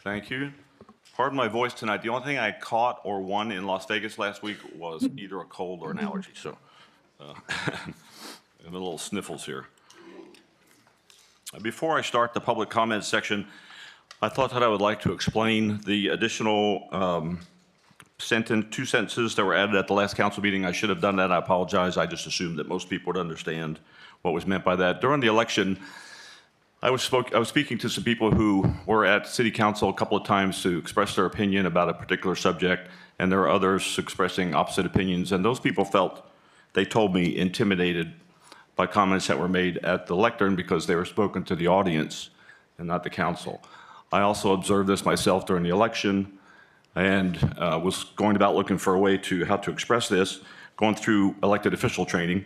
Thank you. Pardon my voice tonight. The only thing I caught or won in Las Vegas last week was either a cold or an allergy. So I'm a little sniffles here. Before I start the public comment section, I thought that I would like to explain the additional two sentences that were added at the last council meeting. I should have done that. I apologize. I just assumed that most people would understand what was meant by that. During the election, I was speaking to some people who were at city council a couple of times to express their opinion about a particular subject, and there are others expressing opposite opinions. And those people felt, they told me, intimidated by comments that were made at the lectern because they were spoken to the audience and not the council. I also observed this myself during the election and was going about looking for a way to how to express this, going through elected official training.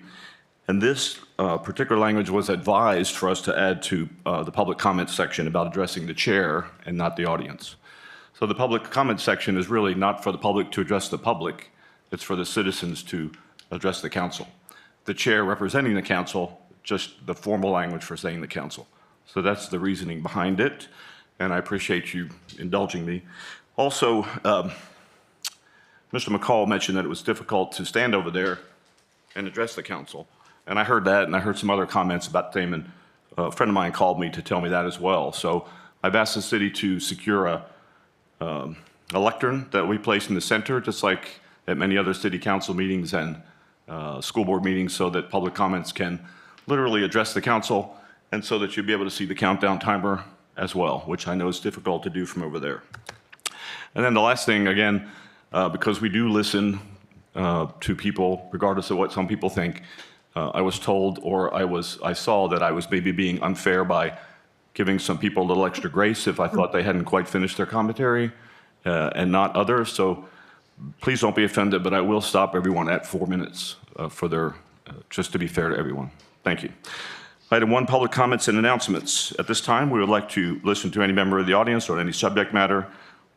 And this particular language was advised for us to add to the public comment section about addressing the chair and not the audience. So the public comment section is really not for the public to address the public, it's for the citizens to address the council. The chair representing the council, just the formal language for saying the council. So that's the reasoning behind it, and I appreciate you indulging me. Also, Mr. McCall mentioned that it was difficult to stand over there and address the council. And I heard that, and I heard some other comments about the same, and a friend of mine called me to tell me that as well. So I've asked the city to secure a lectern that we place in the center, just like at many other city council meetings and school board meetings, so that public comments can literally address the council, and so that you'll be able to see the countdown timer as well, which I know is difficult to do from over there. And then the last thing, again, because we do listen to people, regardless of what some people think, I was told, or I saw that I was maybe being unfair by giving some people a little extra grace if I thought they hadn't quite finished their commentary, and not others. So please don't be offended, but I will stop everyone at 4 minutes for their, just to be fair to everyone. Thank you. Item 1, public comments and announcements. At this time, we would like to listen to any member of the audience on any subject matter,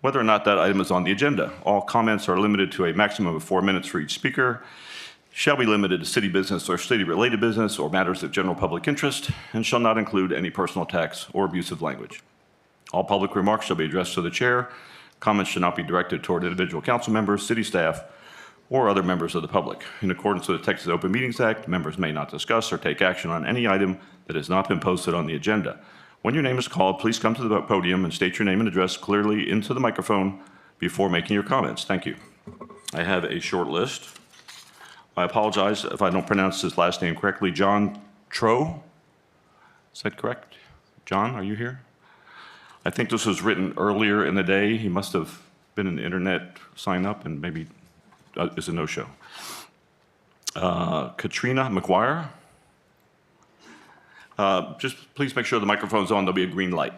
whether or not that item is on the agenda. All comments are limited to a maximum of 4 minutes for each speaker, shall be limited to city business or city-related business or matters of general public interest, and shall not include any personal attacks or abusive language. All public remarks shall be addressed to the chair. Comments should not be directed toward individual council members, city staff, or other members of the public. In accordance with the Texas Open Meetings Act, members may not discuss or take action on any item that has not been posted on the agenda. When your name is called, please come to the podium and state your name and address clearly into the microphone before making your comments. Thank you. I have a short list. I apologize if I don't pronounce his last name correctly. John Tro, is that correct? John, are you here? I think this was written earlier in the day. He must have been an internet sign up and maybe is a no-show. Katrina McGuire. Just please make sure the microphone's on. There'll be a green light.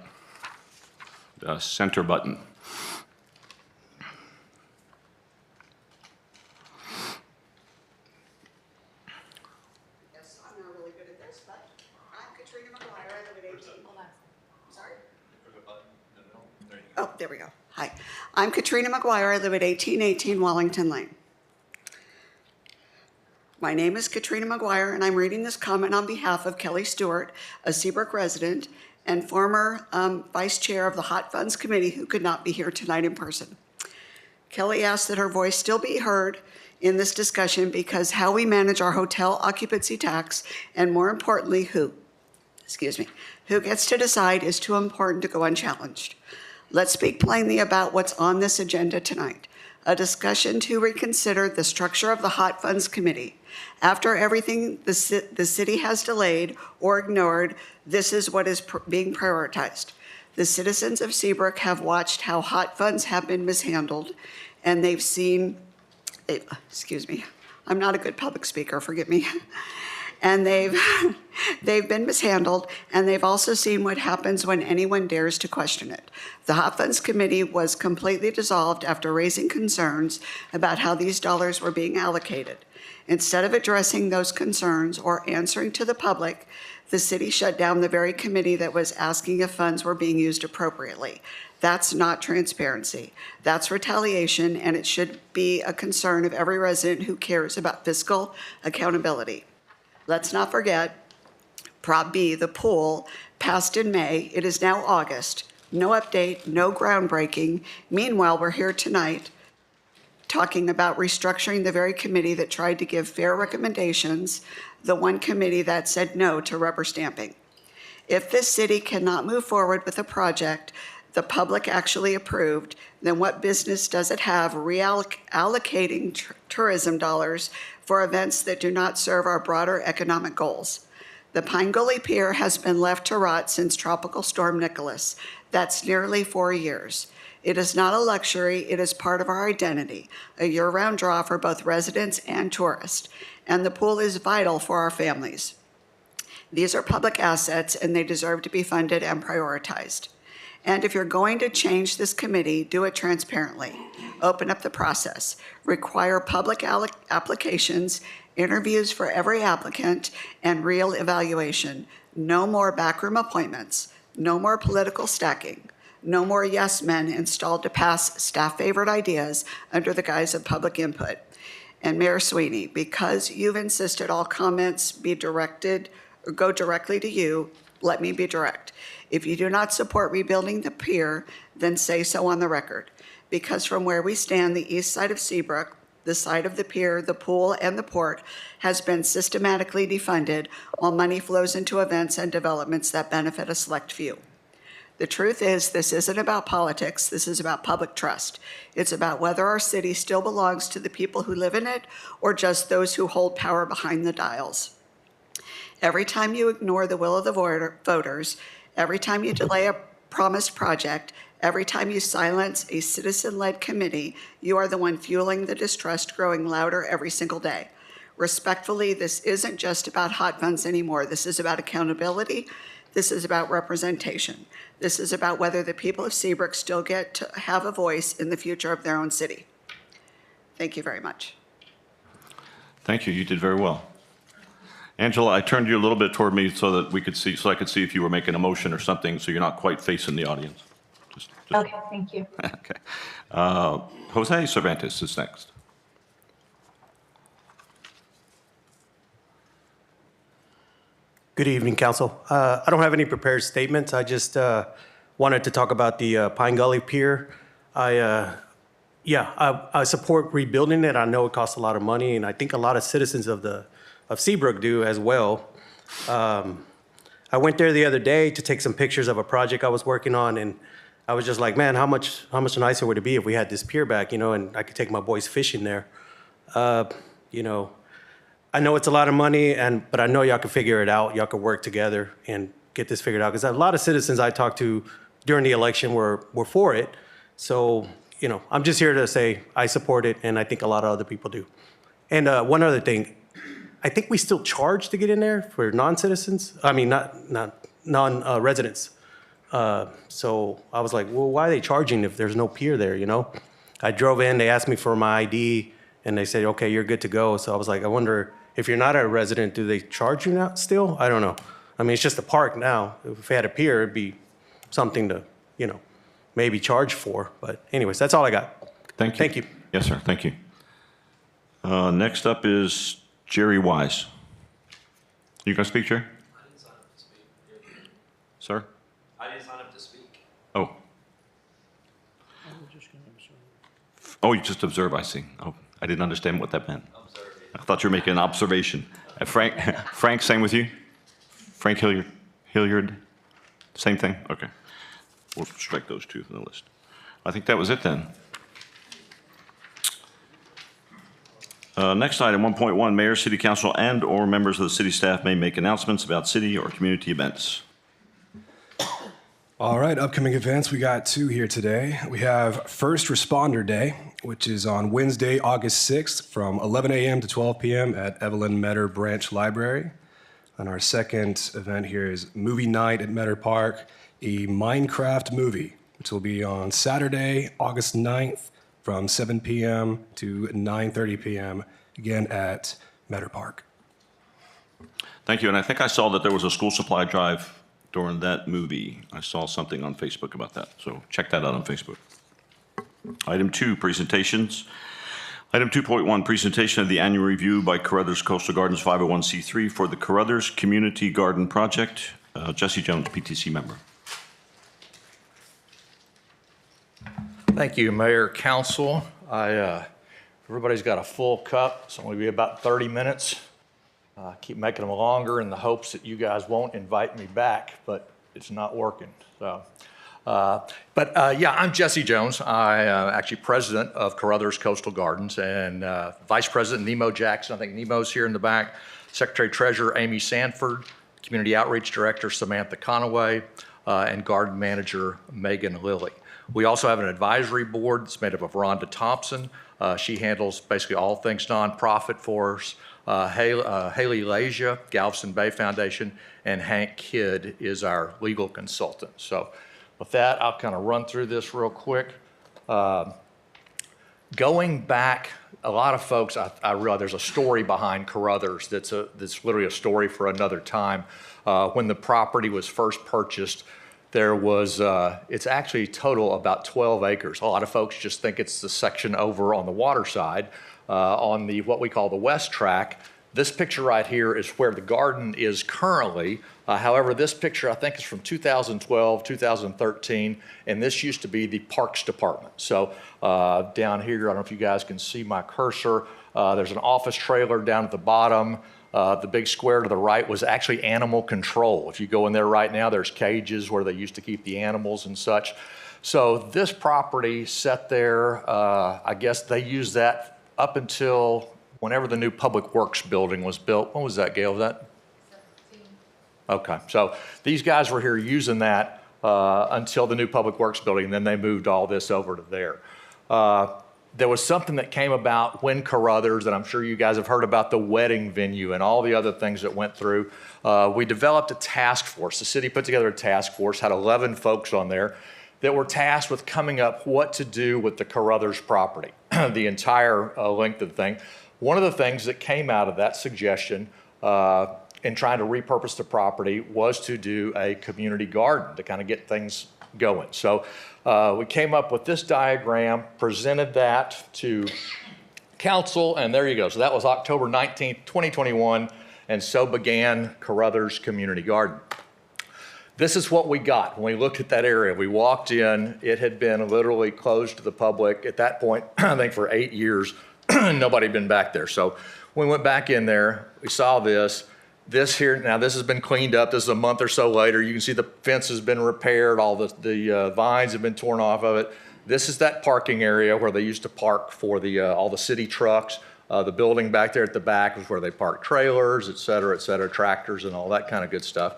Center button. Yes, I'm not really good at this, but I'm Katrina McGuire. I live at 18. Sorry? Oh, there we go. Hi. I'm Katrina McGuire. I live at 1818 Wellington Lane. My name is Katrina McGuire, and I'm reading this comment on behalf of Kelly Stewart, a Seabrook resident and former vice chair of the Hot Funds Committee who could not be here tonight in person. Kelly asked that her voice still be heard in this discussion because how we manage our hotel occupancy tax, and more importantly, who gets to decide is too important to go unchallenged. Let's speak plainly about what's on this agenda tonight. A discussion to reconsider the structure of the Hot Funds Committee. After everything the city has delayed or ignored, this is what is being prioritized. The citizens of Seabrook have watched how hot funds have been mishandled, and they've seen, I'm not a good public speaker, forgive me. And they've been mishandled, and they've also seen what happens when anyone dares to question it. The Hot Funds Committee was completely dissolved after raising concerns about how these dollars were being allocated. Instead of addressing those concerns or answering to the public, the city shut down the very committee that was asking if funds were being used appropriately. That's not transparency. That's retaliation, and it should be a concern of every resident who cares about fiscal accountability. Let's not forget, Prop B, the pool, passed in May. It is now August. No update, no groundbreaking. Meanwhile, we're here tonight talking about restructuring the very committee that tried to give fair recommendations, the one committee that said no to rubber stamping. If this city cannot move forward with a project the public actually approved, then what business does it have reallocating tourism dollars for events that do not serve our broader economic goals? The Gully Pier has been left to rot since Tropical Storm Nicholas. That's nearly 4 years. It is not a luxury, it is part of our identity, a year-round draw for both residents and tourists, and the pool is vital for our families. These are public assets and they deserve to be funded and prioritized. And if you're going to change this committee, do it transparently. Open up the process. Require public applications, interviews for every applicant, and real evaluation. No more backroom appointments. No more political stacking. No more yes men installed to pass staff-favored ideas under the guise of public input. And Mayor Sweeney, because you've insisted all comments be directed or go directly to you, let me be direct. If you do not support rebuilding the pier, then say so on the record. Because from where we stand, the east side of Seabrook, the side of the pier, the pool, and the port has been systematically defunded while money flows into events and developments that benefit a select few. The truth is, this isn't about politics, this is about public trust. It's about whether our city still belongs to the people who live in it or just those who hold power behind the dials. Every time you ignore the will of the voters, every time you delay a promised project, every time you silence a citizen-led committee, you are the one fueling the distrust growing louder every single day. Respectfully, this isn't just about hot funds anymore. This is about accountability. This is about representation. This is about whether the people of Seabrook still get to have a voice in the future of their own city. Thank you very much. Thank you. You did very well. Angela, I turned you a little bit toward me so that we could see, so I could see if you were making a motion or something, so you're not quite facing the audience. Okay, thank you. Okay. Jose Cervantes is next. Good evening, Council. I don't have any prepared statements. I just wanted to talk about the Pine Gully Pier. I support rebuilding it. I know it costs a lot of money, and I think a lot of citizens of Seabrook do as well. I went there the other day to take some pictures of a project I was working on, and I was just like, man, how much nicer would it be if we had this pier back, and I could take my boys fishing there. I know it's a lot of money, but I know y'all can figure it out. Y'all can work together and get this figured out. Because a lot of citizens I talked to during the election were for it. So, I'm just here to say I support it, and I think a lot of other people do. And one other thing, I think we still charge to get in there for non-citizens. I mean, not non-residents. So I was like, well, why are they charging if there's no pier there, I drove in, they asked me for my ID, and they said, okay, you're good to go. So I was like, I wonder, if you're not a resident, do they charge you now still? I don't know. I mean, it's just a park now. If we had a pier, it'd be something to, maybe charge for. But anyways, that's all I got. Thank you. Thank you. Yes, sir. Thank you. Next up is Jerry Wise. You going to speak, Jerry? I didn't sign up to speak. Sir? I didn't sign up to speak. Oh. Oh, you just observe, I see. Oh, I didn't understand what that meant. I thought you were making an observation. Frank, same with you? Frank Hilliard? Same thing? Okay. We'll strike those two from the list. I think that was it then. Next item, 1.1, Mayor, City Council, and/or members of the city staff may make announcements about city or community events. All right, upcoming events, we got two here today. We have First Responder Day, which is on Wednesday, August 6th from 11 a.m. to 12 p.m. at Evelyn Metter Branch Library. And our second event here is Movie Night at Metter Park, a Minecraft movie, which will be on Saturday, August 9th from 7 p.m. to 9:30 p.m., again at Metter Park. Thank you, and I think I saw that there was a school supply drive during that movie. I saw something on Facebook about that, so check that out on Facebook. Item 2, presentations. Item 2.1, presentation of the annual review by Carruthers Coastal Gardens 501c3 for the Carruthers Community Garden Project. Jesse Jones, PTC member. Thank you, Mayor, Council. Everybody's got a full cup. It's only be about 30 minutes. Keep making them longer in the hopes that you guys won't invite me back, but it's not working. So, yeah, I'm Jesse Jones. I actually president of Carruthers Coastal Gardens and Vice President Nemo Jackson. I think Nemo's here in the back. Secretary Treasurer Amy Sanford, Community Outreach Director Samantha Conaway, and Garden Manager Megan Lilly. We also have an advisory board that's made up of Rhonda Thompson. She handles basically all things nonprofit for us. Haley Lasia, Galveston Bay Foundation, and Hank Kidd is our legal consultant. So with that, I'll kind of run through this real quick. Going back, a lot of folks, I realize there's a story behind Carruthers that's literally a story for another time. When the property was first purchased, there was, it's actually total about 12 acres. A lot of folks just think it's the section over on the water side, on the, what we call the west track. This picture right here is where the garden is currently. However, this picture I think is from 2012, 2013, and this used to be the Parks Department. So down here, I don't know if you guys can see my cursor, there's an office trailer down at the bottom. The big square to the right was actually animal control. If you go in there right now, there's cages where they used to keep the animals and such. So this property sat there, I guess they used that up until whenever the new Public Works building was built. When was that, Gail? Was that? 17. Okay, so these guys were here using that until the new Public Works building, and then they moved all this over to there. There was something that came about when Carruthers, and I'm sure you guys have heard about the wedding venue and all the other things that went through. We developed a task force. The city put together a task force, had 11 folks on there that were tasked with coming up what to do with the Carruthers property, the entire length of the thing. One of the things that came out of that suggestion in trying to repurpose the property was to do a community garden to kind of get things going. So we came up with this diagram, presented that to council, and there you go. So that was October 19th, 2021, and so began Carruthers Community Garden. This is what we got when we looked at that area. We walked in, it had been literally closed to the public at that point, I think for 8 years, nobody had been back there. So when we went back in there, we saw this. This here, now this has been cleaned up. This is a month or so later. You can see the fence has been repaired. All the vines have been torn off of it. This is that parking area where they used to park for the all the city trucks. The building back there at the back was where they park trailers, et cetera, tractors and all that kind of good stuff.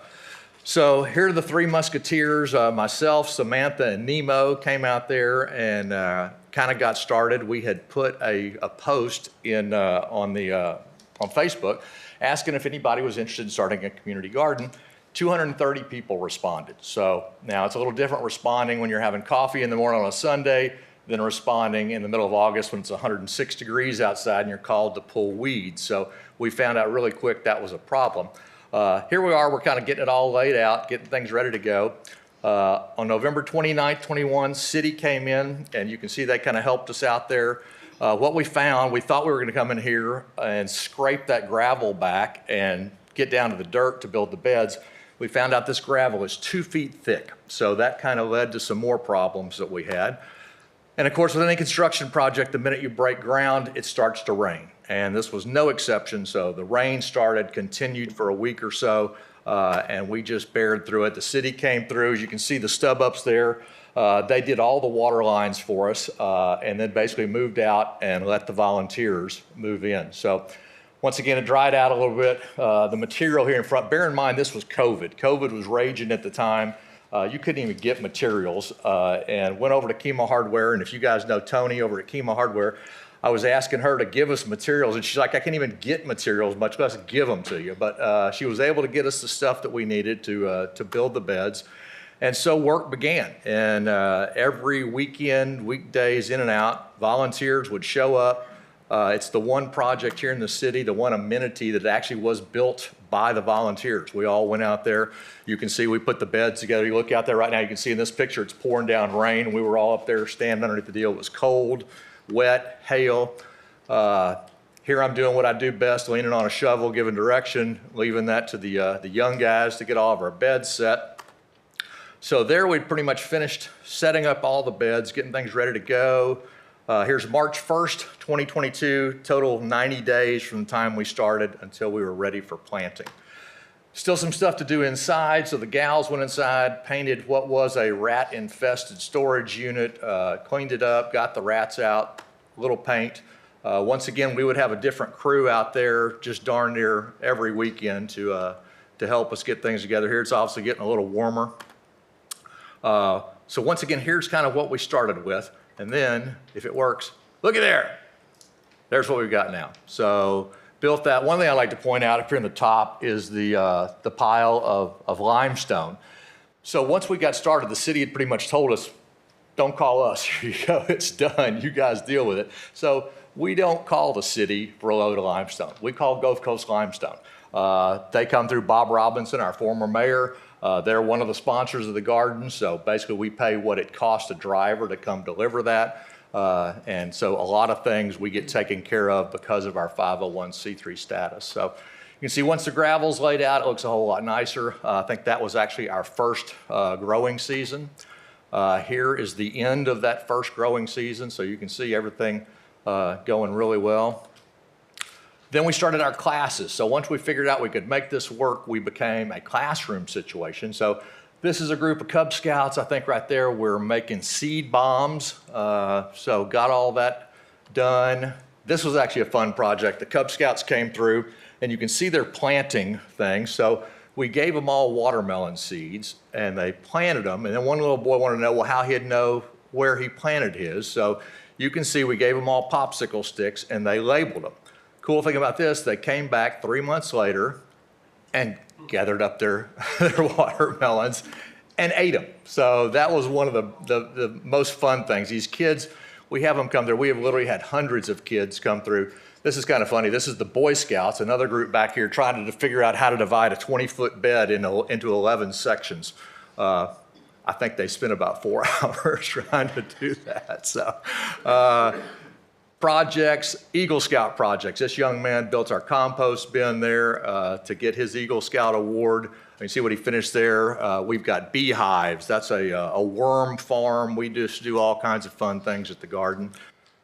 So here are the three musketeers. Myself, Samantha, and Nemo came out there and kind of got started. We had put a post in on Facebook asking if anybody was interested in starting a community garden. 230 people responded. So now it's a little different responding when you're having coffee in the morning on a Sunday than responding in the middle of August when it's 106 degrees outside and you're called to pull weeds. So we found out really quick that was a problem. Here we are, we're kind of getting it all laid out, getting things ready to go. On November 29th, 21, city came in, and you can see they kind of helped us out there. What we found, we thought we were going to come in here and scrape that gravel back and get down to the dirt to build the beds. We found out this gravel is 2 feet thick, so that kind of led to some more problems that we had. And of course, with any construction project, the minute you break ground, it starts to rain. And this was no exception, so the rain started, continued for a week or so, and we just bared through it. The city came through, as you can see the stub ups there. They did all the water lines for us and then basically moved out and let the volunteers move in. So once again, it dried out a little bit. The material here in front, bear in mind this was COVID. COVID was raging at the time. You couldn't even get materials and went over to Kima Hardware. And if you guys know Tony over at Kima Hardware, I was asking her to give us materials, and she's like, I can't even get materials, much less give them to you. But she was able to get us the stuff that we needed to build the beds. And so work began. And every weekend, weekdays, in and out, volunteers would show up. It's the one project here in the city, the one amenity that actually was built by the volunteers. We all went out there. You can see we put the beds together. You look out there right now, you can see in this picture, it's pouring down rain. We were all up there standing underneath the deal. It was cold, wet, hail. Here I'm doing what I do best, leaning on a shovel, giving direction, leaving that to the young guys to get all of our beds set. So there we pretty much finished setting up all the beds, getting things ready to go. Here's March 1st, 2022, total 90 days from the time we started until we were ready for planting. Still some stuff to do inside, so the gals went inside, painted what was a rat-infested storage unit, cleaned it up, got the rats out, little paint. Once again, we would have a different crew out there just darn near every weekend to help us get things together. Here it's obviously getting a little warmer. So once again, here's kind of what we started with. And then, if it works, looky there. There's what we've got now. So built that. One thing I'd like to point out up here in the top is the pile of limestone. So once we got started, the city had pretty much told us, don't call us. Here you go. It's done. You guys deal with it. So we don't call the city for a load of limestone. We call Gulf Coast Limestone. They come through Bob Robinson, our former mayor. They're one of the sponsors of the garden, so basically we pay what it costs a driver to come deliver that. And so a lot of things we get taken care of because of our 501c3 status. So you can see once the gravel's laid out, it looks a whole lot nicer. I think that was actually our first growing season. Here is the end of that first growing season, so you can see everything going really well. Then we started our classes. So once we figured out we could make this work, we became a classroom situation. So this is a group of Cub Scouts. I think right there we're making seed bombs. So got all that done. This was actually a fun project. The Cub Scouts came through, and you can see they're planting things. So we gave them all watermelon seeds, and they planted them. And then one little boy wanted to know, well, how he'd know where he planted his. So you can see we gave them all popsicle sticks, and they labeled them. Cool thing about this, they came back 3 months later and gathered up their watermelons and ate them. So that was one of the most fun things. These kids, we have them come through. We have literally had hundreds of kids come through. This is kind of funny. This is the Boy Scouts, another group back here trying to figure out how to divide a 20-foot bed into 11 sections. I think they spent about 4 hours trying to do that. So. Projects, Eagle Scout projects. This young man built our compost bin there to get his Eagle Scout award. You can see what he finished there. We've got beehives. That's a worm farm. We just do all kinds of fun things at the garden.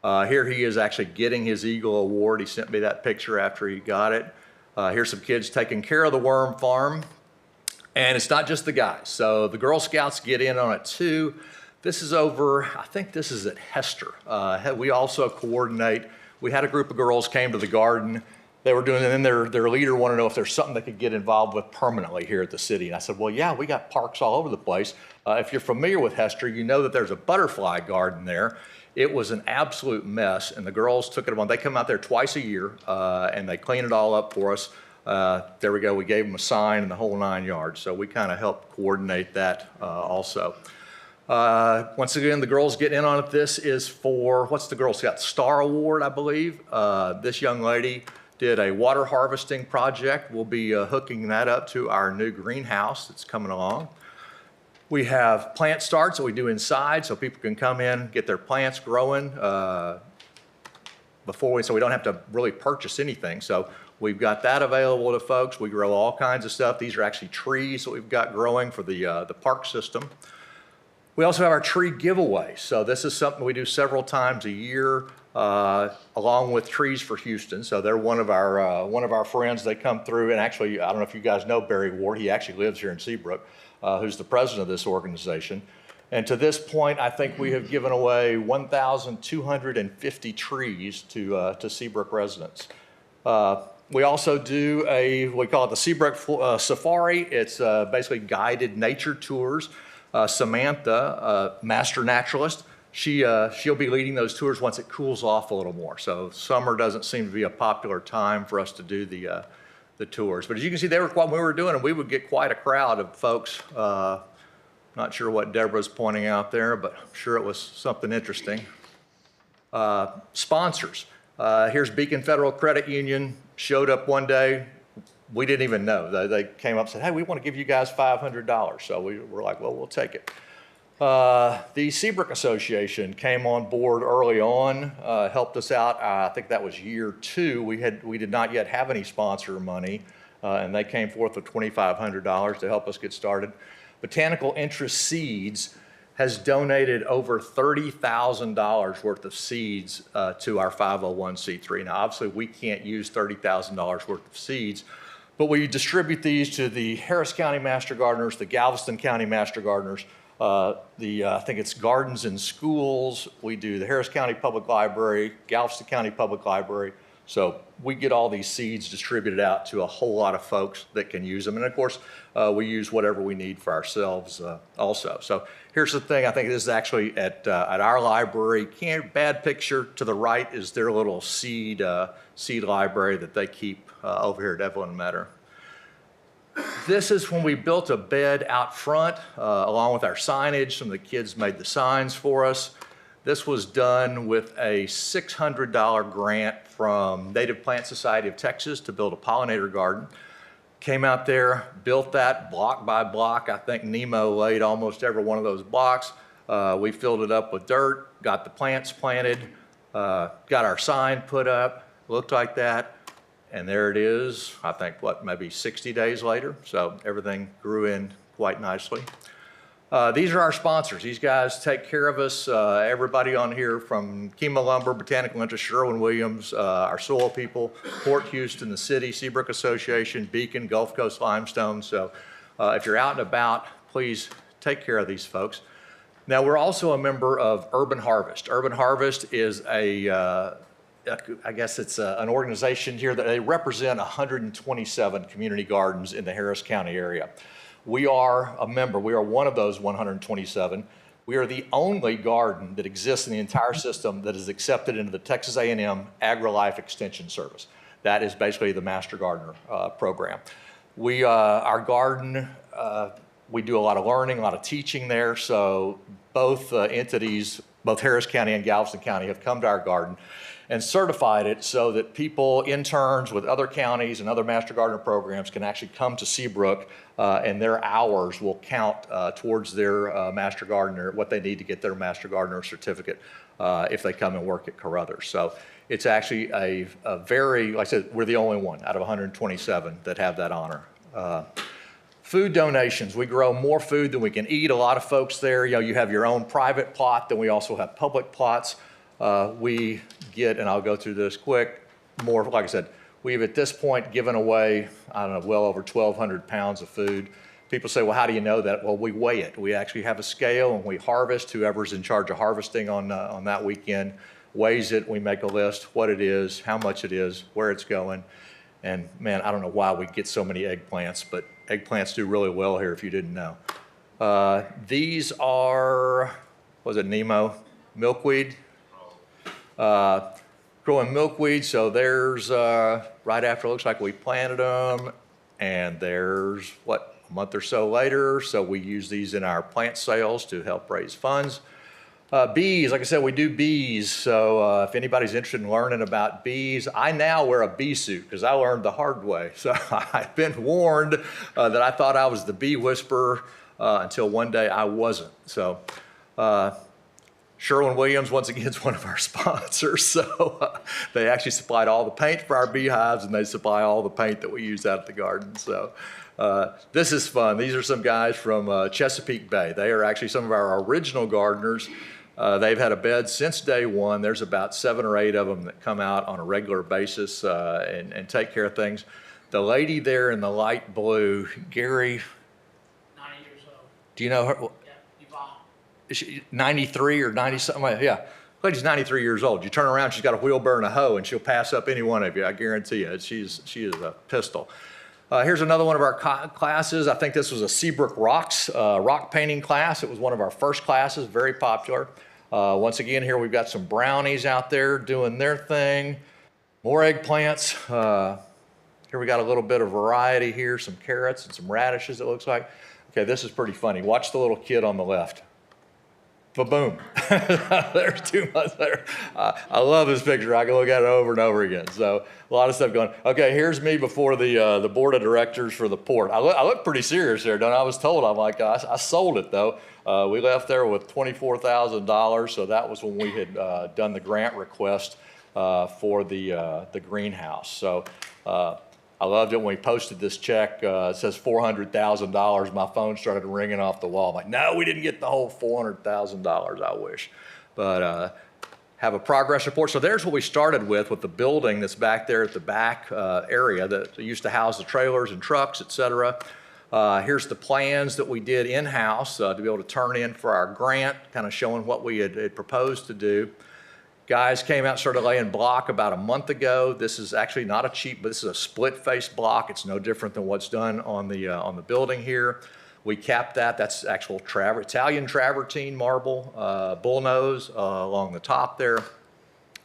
Here he is actually getting his Eagle award. He sent me that picture after he got it. Here's some kids taking care of the worm farm. And it's not just the guys. So the Girl Scouts get in on it too. This is over, I think this is at Hester. We also coordinate. We had a group of girls came to the garden. They were doing it, and then their leader wanted to know if there's something they could get involved with permanently here at the city. And I said, well, yeah, we got parks all over the place. If you're familiar with Hester, you know that there's a butterfly garden there. It was an absolute mess, and the girls took it upon. They come out there twice a year, and they clean it all up for us. There we go. We gave them a sign and the whole 9 yards. So we kind of helped coordinate that also. Once again, the girls get in on it. This is for, what's the Girl Scout Star Award, I believe. This young lady did a water harvesting project. We'll be hooking that up to our new greenhouse that's coming along. We have plant starts that we do inside so people can come in, get their plants growing so we don't have to really purchase anything. So we've got that available to folks. We grow all kinds of stuff. These are actually trees that we've got growing for the park system. We also have our tree giveaway. So this is something we do several times a year, along with Trees for Houston. So they're one of our friends. They come through, and actually, I don't know if you guys know Barry Ward. He actually lives here in Seabrook, who's the president of this organization. And to this point, I think we have given away 1,250 trees to Seabrook residents. We also do we call it the Seabrook Safari. It's basically guided nature tours. Samantha, master naturalist, she'll be leading those tours once it cools off a little more. So summer doesn't seem to be a popular time for us to do the tours. But as you can see, when we were doing them, we would get quite a crowd of folks. Not sure what Deborah's pointing out there, but I'm sure it was something interesting. Sponsors. Here's Beacon Federal Credit Union. Showed up one day. We didn't even know. They came up and said, hey, we want to give you guys $500. So we were like, well, we'll take it. The Seabrook Association came on board early on, helped us out. I think that was year 2. We did not yet have any sponsor money, and they came forth with $2,500 to help us get started. Botanical Interest Seeds has donated over $30,000 worth of seeds to our 501c3. Now, obviously, we can't use $30,000 worth of seeds, but we distribute these to the Harris County Master Gardeners, the Galveston County Master Gardeners, I think it's Gardens in Schools. We do the Harris County Public Library, Galveston County Public Library. So we get all these seeds distributed out to a whole lot of folks that can use them. And of course, we use whatever we need for ourselves also. So here's the thing. I think this is actually at our library. Bad picture to the right is their little seed library that they keep over here at Evelyn Metter. This is when we built a bed out front along with our signage. Some of the kids made the signs for us. This was done with a $600 grant from Native Plant Society of Texas to build a pollinator garden. Came out there, built that block by block. I think Nemo laid almost every one of those blocks. We filled it up with dirt, got the plants planted, got our sign put up, looked like that. And there it is, I think, maybe 60 days later. So everything grew in quite nicely. These are our sponsors. These guys take care of us. Everybody on here from Kima Lumber, Botanical Interest, Sherwin-Williams, our soil people, Port Houston, the city, Seabrook Association, Beacon, Gulf Coast Limestone. So if you're out and about, please take care of these folks. Now, we're also a member of Urban Harvest. Urban Harvest is I guess it's an organization here that they represent 127 community gardens in the Harris County area. We are a member. We are one of those 127. We are the only garden that exists in the entire system that is accepted into the Texas A&M AgriLife Extension Service. That is basically the Master Gardener program. Our garden, we do a lot of learning, a lot of teaching there. So both entities, both Harris County and Galveston County, have come to our garden and certified it so that people, interns with other counties and other Master Gardener programs can actually come to Seabrook and their hours will count towards their Master Gardener, what they need to get their Master Gardener certificate if they come and work at Carruthers. So it's actually a very, like I said, we're the only one out of 127 that have that honor. Food donations. We grow more food than we can eat. A lot of folks there, you have your own private plot, then we also have public plots. We get, and I'll go through this quick, more, like I said, we've at this point given away, I don't know, well over 1,200 pounds of food. People say, well, how do you know that? Well, we weigh it. We actually have a scale and we harvest. Whoever's in charge of harvesting on that weekend weighs it. We make a list, what it is, how much it is, where it's going. And man, I don't know why we get so many eggplants, but eggplants do really well here if you didn't know. These are, was it Nemo? Milkweed? Growing milkweed, so there's right after it looks like we planted them, and there's a month or so later, so we use these in our plant sales to help raise funds. Bees, like I said, we do bees, so if anybody's interested in learning about bees, I now wear a bee suit because I learned the hard way. So I've been warned that I thought I was the bee whisperer until one day I wasn't. So Sherwin-Williams, once again, is one of our sponsors. So they actually supplied all the paint for our beehives, and they supply all the paint that we use out at the garden. So this is fun. These are some guys from Chesapeake Bay. They are actually some of our original gardeners. They've had a bed since day one. There's about 7 or 8 of them that come out on a regular basis and take care of things. The lady there in the light blue, Gary. 90 years old. Do you know her? Yeah, Yvonne. Is she 93 or 90 something? Yeah, lady's 93 years old. You turn around, she's got a wheelbarrow and a hoe, and she'll pass up any one of you. I guarantee you. She is a pistol. Here's another one of our classes. I think this was a Seabrook rock painting class. It was one of our first classes, very popular. Once again, here we've got some brownies out there doing their thing. More eggplants. Here we got a little bit of variety here, some carrots and some radishes, it looks like. Okay, this is pretty funny. Watch the little kid on the left. Ba-boom. There's 2 months there. I love this picture. I can look at it over and over again. So a lot of stuff going. Okay, here's me before the board of directors for the port. I look pretty serious there, don't I? I was told, I'm like, I sold it though. We left there with $24,000. So that was when we had done the grant request for the greenhouse. So I loved it when we posted this check. It says $400,000. My phone started ringing off the wall. I'm like, no, we didn't get the whole $400,000, I wish. But have a progress report. So there's what we started with the building that's back there at the back area that used to house the trailers and trucks, et cetera. Here's the plans that we did in-house to be able to turn in for our grant, kind of showing what we had proposed to do. Guys came out and started laying block about a month ago. This is actually not a cheap, but this is a split-face block. It's no different than what's done on the building here. We capped that. That's actual Italian travertine marble, bullnose along the top there.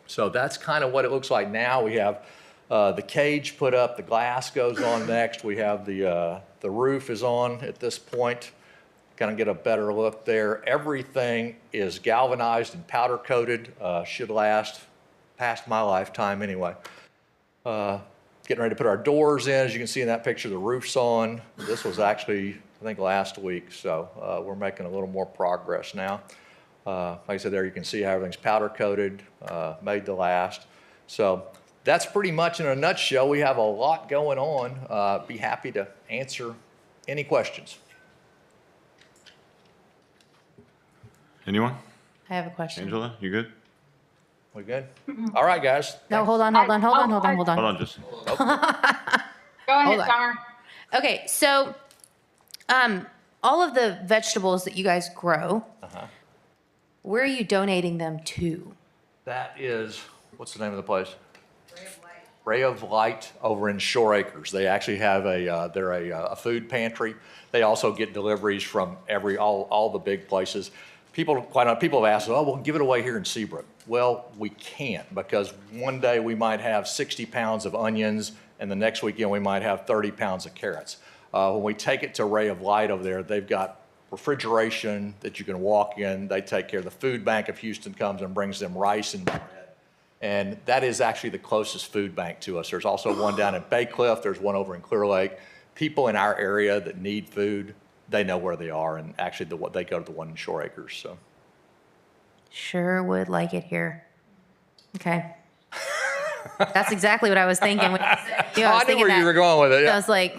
So that's kind of what it looks like now. We have the cage put up. The glass goes on next. We have the roof is on at this point. Kind of get a better look there. Everything is galvanized and powder coated. Should last past my lifetime anyway. Getting ready to put our doors in. As you can see in that picture, the roof's on. This was actually, I think, last week. So we're making a little more progress now. Like I said, there you can see how everything's powder coated, made to last. So that's pretty much in a nutshell. We have a lot going on. Be happy to answer any questions. Anyone? I have a question. Angela, you good? We good? All right, guys. No, hold on. Hold on, just. Go ahead, Hold on. Summer. Okay, so all of the vegetables that you guys grow, where are you donating them to? That is, what's the name of the place? Ray of Light over in Shore Acres. They actually have they're a food pantry. They also get deliveries from all the big places. People have asked, oh, we'll give it away here in Seabrook. Well, we can't, because one day we might have 60 pounds of onions, and the next weekend we might have 30 pounds of carrots. When we take it to Ray of Light over there, they've got refrigeration that you can walk in. They take care of the food bank of Houston comes and brings them rice and bread. And that is actually the closest food bank to us. There's also one down in Bay Cliff. There's one over in Clear Lake. People in our area that need food, they know where they are, and actually they go to the one in Shore Acres. So, Sure would like it here. Okay. That's exactly what I was thinking. When you said, I knew where you were going with it. I was like,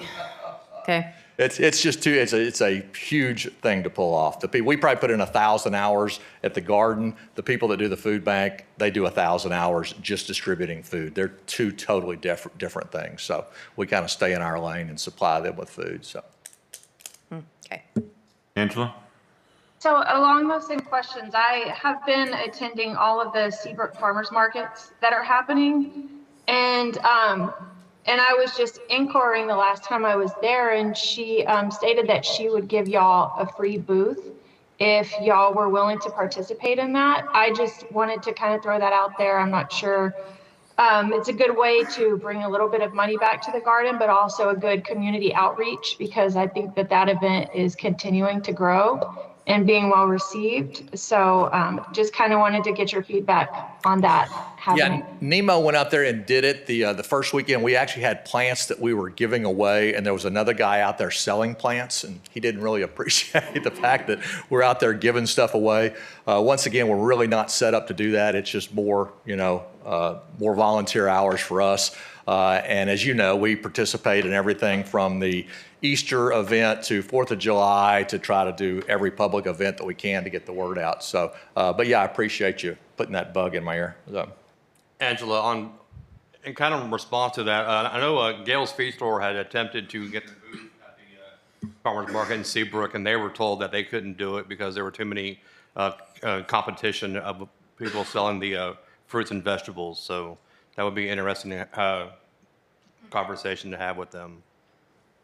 okay. It's just too. It's a huge thing to pull off. We probably put in 1,000 hours at the garden. The people that do the food bank, they do 1,000 hours just distributing food. They're two totally different things. So we kind of stay in our lane and supply them with food. So. Okay. Angela? So along those same questions, I have been attending all of the Seabrook farmers markets that are happening, and I was just inquiring the last time I was there, and she stated that she would give y'all a free booth if y'all were willing to participate in that. I just wanted to kind of throw that out there. I'm not sure. It's a good way to bring a little bit of money back to the garden, but also a good community outreach, because I think that event is continuing to grow and being well received. So just kind of wanted to get your feedback on that happening. Yeah, Nemo went out there and did it the first weekend. We actually had plants that we were giving away, and there was another guy out there selling plants, and he didn't really appreciate the fact that we're out there giving stuff away. Once again, we're really not set up to do that. It's just more, more volunteer hours for us. And as you know, we participate in everything from the Easter event to 4th of July to try to do every public event that we can to get the word out. So, but yeah, I appreciate you putting that bug in my ear. So. Angela, in kind of response to that, I know Gail's Feed Store had attempted to get the booth at the farmers market in Seabrook, and they were told that they couldn't do it because there were too many competition of people selling the fruits and vegetables. So that would be an interesting conversation to have with them.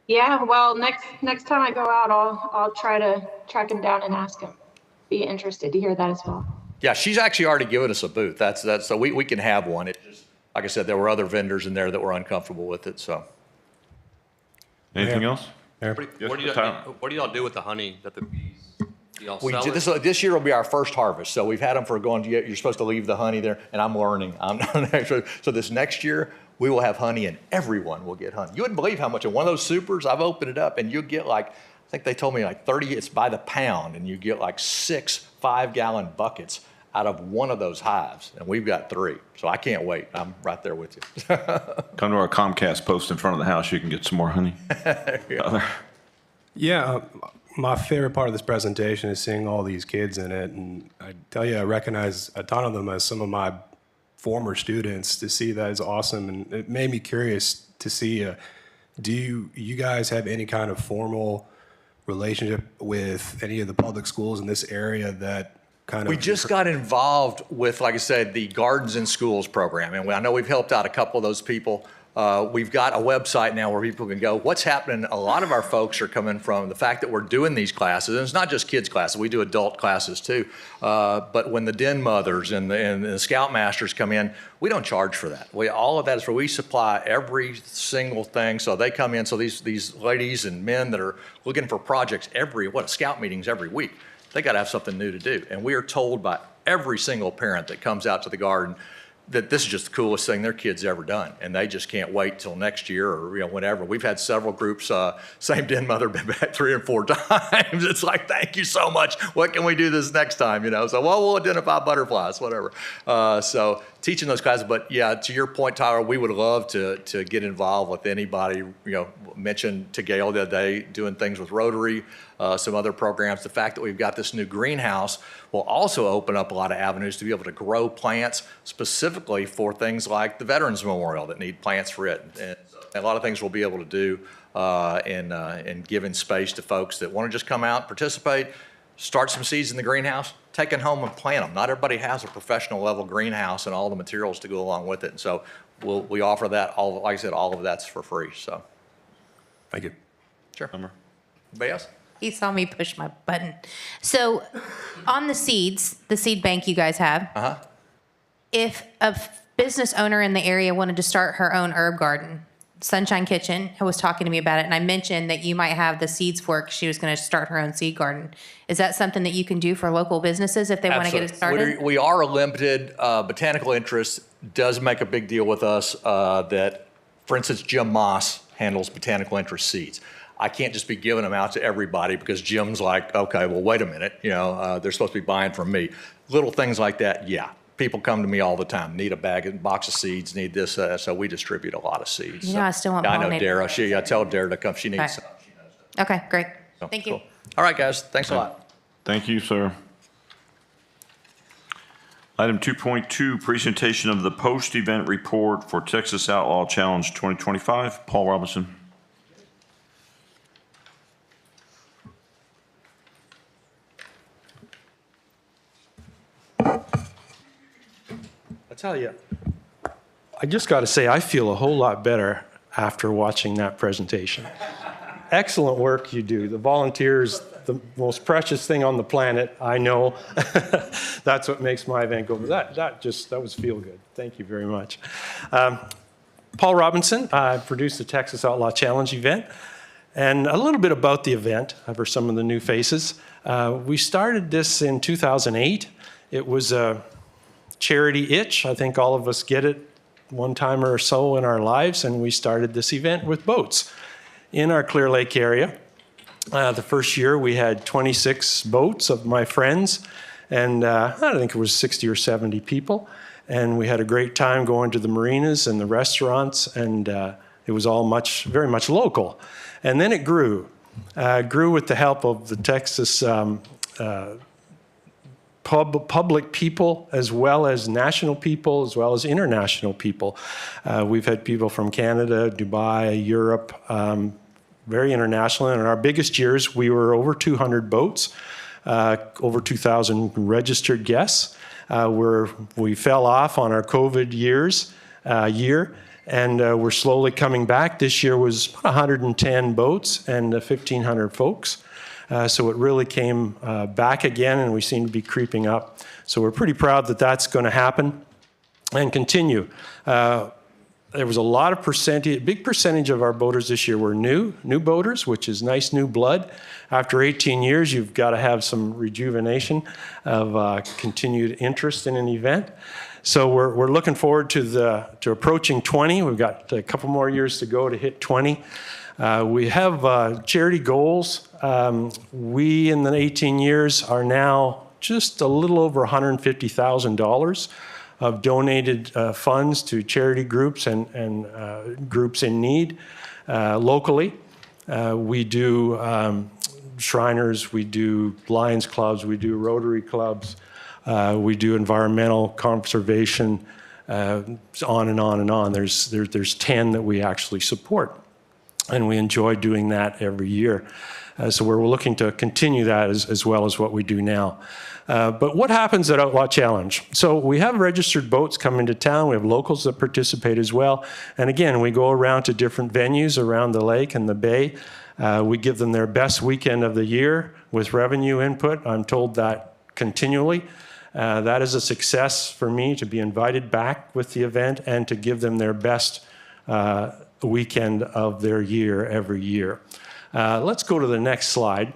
Yeah, well, next time I go out, I'll try to track him down and ask him. Be interested to hear that as well. Yeah, she's actually already given us a booth. That's so we can have one. It just, like I said, there were other vendors in there that were uncomfortable with it. So. Anything else? What do y'all do with the honey that the bees? Do y'all sell it? This year will be our first harvest. So we've had them for going. You're supposed to leave the honey there, and I'm learning. So this next year we will have honey, and everyone will get honey. You wouldn't believe how much. In one of those supers, I've opened it up, and you'll get like, I think they told me like 30. It's by the pound, and you get like 6 5-gallon buckets out of one of those hives, and we've got 3. So I can't wait. I'm right there with you. Come to our Comcast post in front of the house, you can get some more honey. Yeah, my favorite part of this presentation is seeing all these kids in it. And I tell you, I recognize a ton of them as some of my former students. To see that is awesome. And it made me curious to see, do you guys have any kind of formal relationship with any of the public schools in this area that kind of... We just got involved with, like I said, the Gardens in Schools program. And I know we've helped out a couple of those people. We've got a website now where people can go, what's happening? A lot of our folks are coming from the fact that we're doing these classes, and it's not just kids classes, we do adult classes too. But when the den mothers and the scoutmasters come in, we don't charge for that. All of that is where we supply every single thing. So they come in, so these ladies and men that are looking for projects scout meetings every week, they gotta have something new to do. And we are told by every single parent that comes out to the garden that this is just the coolest thing their kid's ever done, and they just can't wait till next year or whenever. We've had several groups, same den mother been back 3 and 4 times. It's like, thank you so much. What can we do this next time? So, well, we'll identify butterflies, whatever. So teaching those classes, but yeah, to your point, Tyler, we would love to get involved with anybody. Mentioned to Gail the other day doing things with Rotary, some other programs. The fact that we've got this new greenhouse will also open up a lot of avenues to be able to grow plants specifically for things like the Veterans Memorial that need plants for it. And a lot of things we'll be able to do in giving space to folks that want to just come out, participate, start some seeds in the greenhouse, take it home and plant them. Not everybody has a professional level greenhouse and all the materials to go along with it. And so we offer that, like I said, all of that's for free. So. Thank you. Sure. Anybody else? He saw me push my button. So on the seeds, the seed bank you guys have, if a business owner in the area wanted to start her own herb garden, Sunshine Kitchen was talking to me about it, and I mentioned that you might have the seeds for it because she was going to start her own seed garden. Is that something that you can do for local businesses if they want to get it started? We are limited. Botanical interest does make a big deal with us that, for instance, Jim Moss handles botanical interest seeds. I can't just be giving them out to everybody because Jim's like, okay, well, wait a minute. They're supposed to be buying from me. Little things like that, yeah. People come to me all the time, need a box of seeds, need this, so we distribute a lot of seeds. I still want I know pollinators. Dara. I tell Dara to come. She needs Okay. some. Okay, great. So, Thank you. cool. All right, guys. Thanks a lot. Thank you, sir. Item 2.2, presentation of the post-event report for Texas Outlaw Challenge 2025. Paul Robinson. I tell you, I just got to say, I feel a whole lot better after watching that presentation. Excellent work you do. The volunteers, the most precious thing on the planet, I know. That's what makes my event go. That was feel good. Thank you very much. Paul Robinson, I produced the Texas Outlaw Challenge event. And a little bit about the event for some of the new faces. We started this in 2008. It was a charity itch. I think all of us get it one time or so in our lives, and we started this event with boats in our Clear Lake area. The first year we had 26 boats of my friends, and I think it was 60 or 70 people, and we had a great time going to the marinas and the restaurants, and it was all very much local. And then it grew with the help of the Texas public people, as well as national people, as well as international people. We've had people from Canada, Dubai, Europe, very international. And in our biggest years, we were over 200 boats, over 2,000 registered guests. We fell off on our COVID year, and we're slowly coming back. This year was 110 boats and 1,500 folks. So it really came back again, and we seem to be creeping up. So we're pretty proud that that's going to happen and continue. There was a lot of big percentage of our boaters this year were new boaters, which is nice new blood. After 18 years, you've got to have some rejuvenation of continued interest in an event. So we're looking forward to approaching 20. We've got a couple more years to go to hit 20. We have charity goals. We, in the 18 years, are now just a little over $150,000 of donated funds to charity groups and groups in need locally. We do Shriners, we do Lions Clubs, we do Rotary Clubs, we do environmental conservation, on and on and on. There's 10 that we actually support, and we enjoy doing that every year. So we're looking to continue that as well as what we do now. But what happens at Outlaw Challenge? So we have registered boats come into town. We have locals that participate as well. And again, we go around to different venues around the lake and the bay. We give them their best weekend of the year with revenue input. I'm told that continually. That is a success for me to be invited back with the event and to give them their best weekend of their year every year. Let's go to the next slide.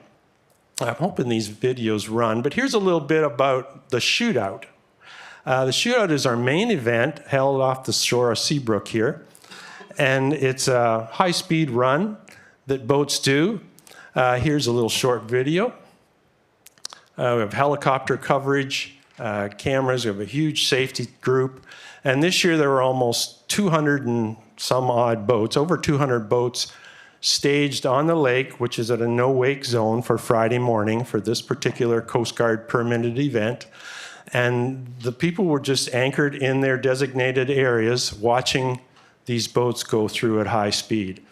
I'm hoping these videos run, but here's a little bit about the shootout. The shootout is our main event held off the shore of Seabrook here, and it's a high-speed run that boats do. Here's a little short video. We have helicopter coverage, cameras, we have a huge safety group, and this year there were almost 200 and some odd boats, over 200 boats staged on the lake, which is at a no-wake zone for Friday morning for this particular Coast Guard permitted event. And the people were just anchored in their designated areas watching these boats go through at high speed.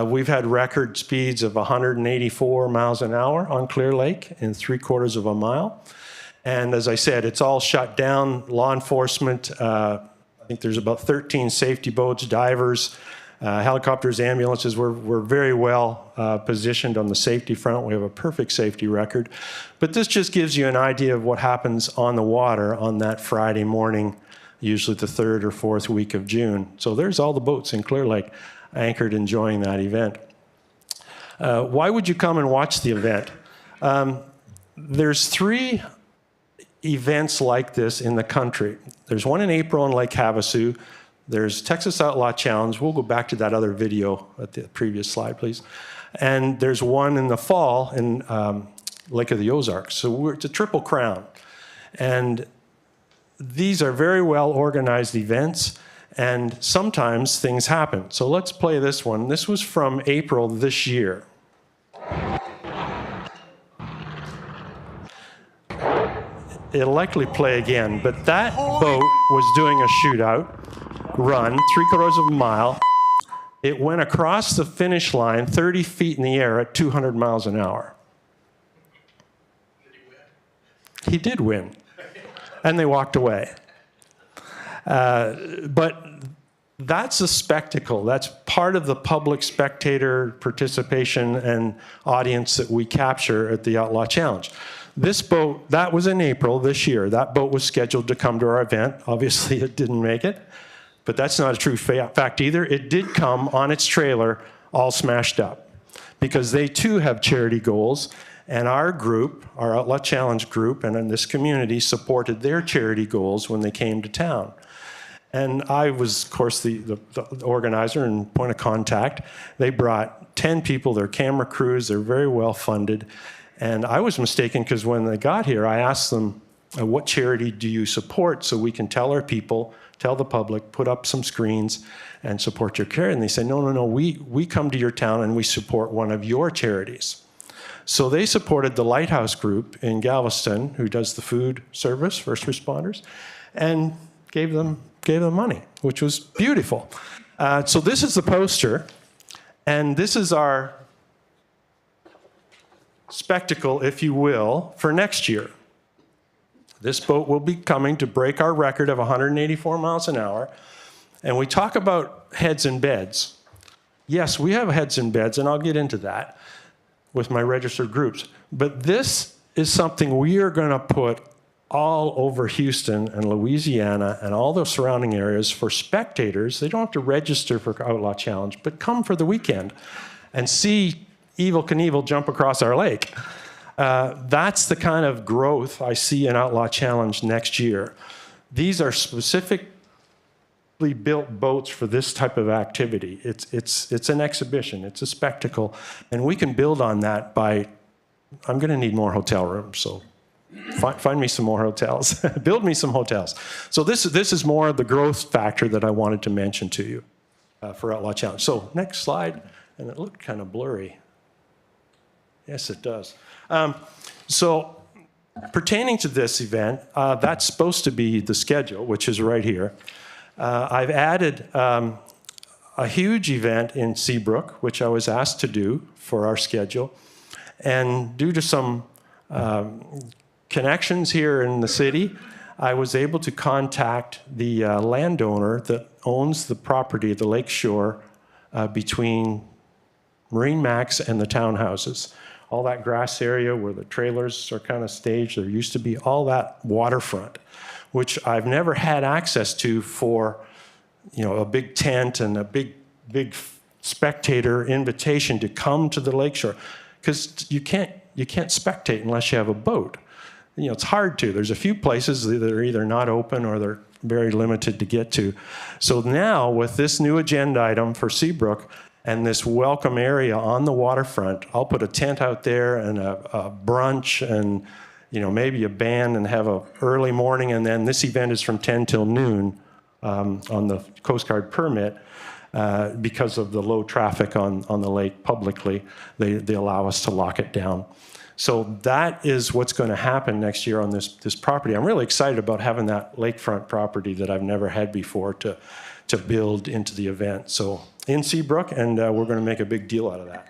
We've had record speeds of 184 miles an hour on Clear Lake in 3/4 of a mile. And as I said, it's all shut down. Law enforcement, I think there's about 13 safety boats, divers, helicopters, ambulances. We're very well positioned on the safety front. We have a perfect safety record. But this just gives you an idea of what happens on the water on that Friday morning, usually the 3rd or 4th week of June. So there's all the boats in Clear Lake anchored enjoying that event. Why would you come and watch the event? There's 3 events like this in the country. There's one in April in Lake Havasu. There's Texas Outlaw Challenge. We'll go back to that other video at the previous slide, please. And there's one in the fall in Lake of the Ozarks. So it's a triple crown. And these are very well organized events, and sometimes things happen. So let's play this one. This was from April this year. It'll likely play again, but that boat was doing a shootout run, 3/4 of a mile. It went across the finish line 30 feet in the air at 200 miles an hour. He did win. And they walked away. But that's a spectacle. That's part of the public spectator participation and audience that we capture at the Outlaw Challenge. This boat, that was in April this year. That boat was scheduled to come to our event. Obviously, it didn't make it. But that's not a true fact either. It did come on its trailer all smashed up because they too have charity goals. And our group, our Outlaw Challenge group, and in this community supported their charity goals when they came to town. And I was, of course, the organizer and point of contact. They brought 10 people, their camera crews, they're very well funded. And I was mistaken because when they got here, I asked them, what charity do you support so we can tell our people, tell the public, put up some screens and support your care? And they said, no, we come to your town and we support one of your charities. So they supported the Lighthouse Group in Galveston, who does the food service, first responders, and gave them money, which was beautiful. So this is the poster, and this is our spectacle, if you will, for next year. This boat will be coming to break our record of 184 miles an hour. And we talk about heads and beds. Yes, we have heads and beds, and I'll get into that with my registered groups. But this is something we are going to put all over Houston and Louisiana and all the surrounding areas for spectators. They don't have to register for Outlaw Challenge, but come for the weekend and see Evel Knievel jump across our lake. That's the kind of growth I see in Outlaw Challenge next year. These are specifically built boats for this type of activity. It's an exhibition, it's a spectacle, and we can build on that by, I'm going to need more hotel rooms, so Find me some more hotels. Build me some hotels. So this is more of the growth factor that I wanted to mention to you for Outlaw Challenge. So next slide, and it looked kind of blurry. Yes, it does. So pertaining to this event, that's supposed to be the schedule, which is right here. I've added a huge event in Seabrook, which I was asked to do for our schedule. And due to some connections here in the city, I was able to contact the landowner that owns the property at the lake shore between Marine Max and the townhouses. All that grass area where the trailers are kind of staged, there used to be all that waterfront, which I've never had access to for, a big tent and a big spectator invitation to come to the lakeshore, because you can't spectate unless you have a boat. It's hard to. There's a few places that are either not open or they're very limited to get to. So now with this new agenda item for Seabrook, and this welcome area on the waterfront, I'll put a tent out there and a brunch and maybe a band and have a early morning, and then this event is from 10 till noon on the Coast Guard permit because of the low traffic on the lake publicly. They allow us to lock it down. So that is what's going to happen next year on this property. I'm really excited about having that lakefront property that I've never had before to build into the event. So in Seabrook, and we're going to make a big deal out of that.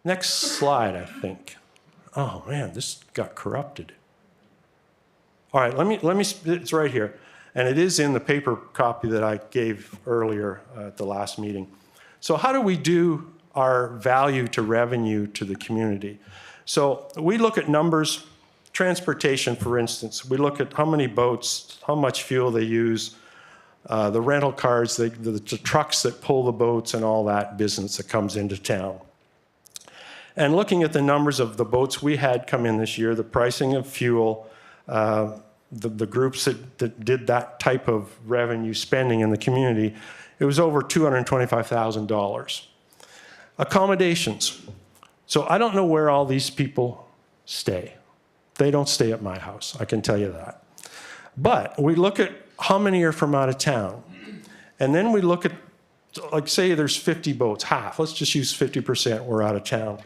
Next slide, I think. Oh man, this got corrupted. All right, let me. It's right here, and it is in the paper copy that I gave earlier at the last meeting. So how do we do our value to revenue to the community? So we look at numbers, transportation, for instance. We look at how many boats, how much fuel they use. The rental cars, the trucks that pull the boats and all that business that comes into town. And looking at the numbers of the boats we had come in this year, the pricing of fuel, the groups that did that type of revenue spending in the community, it was over $225,000. Accommodations. So I don't know where all these people stay. They don't stay at my house, I can tell you that. But we look at how many are from out of town. And then we look at, like say there's 50 boats, half, let's just use 50% were out of town.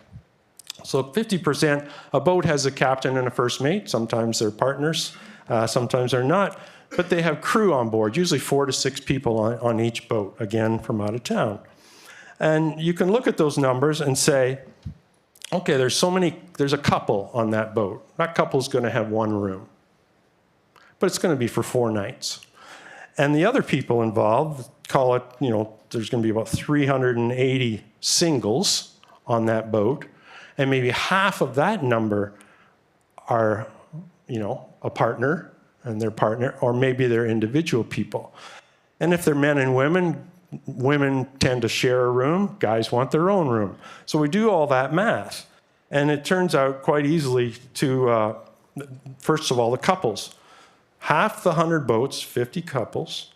So 50%, a boat has a captain and a first mate. Sometimes they're partners, sometimes they're not. But they have crew on board, usually 4 to 6 people on each boat, again, from out of town. And you can look at those numbers and say, okay, there's a couple on that boat. That couple's gonna have 1 room. But it's going to be for 4 nights. And the other people involved, call it, there's going to be about 380 singles on that boat, and maybe half of that number are, a partner and their partner, or maybe they're individual people. And if they're men and women, women tend to share a room, guys want their own room. So we do all that math, and it turns out quite easily to, first of all, the couples. Half the 100 boats, 50 couples.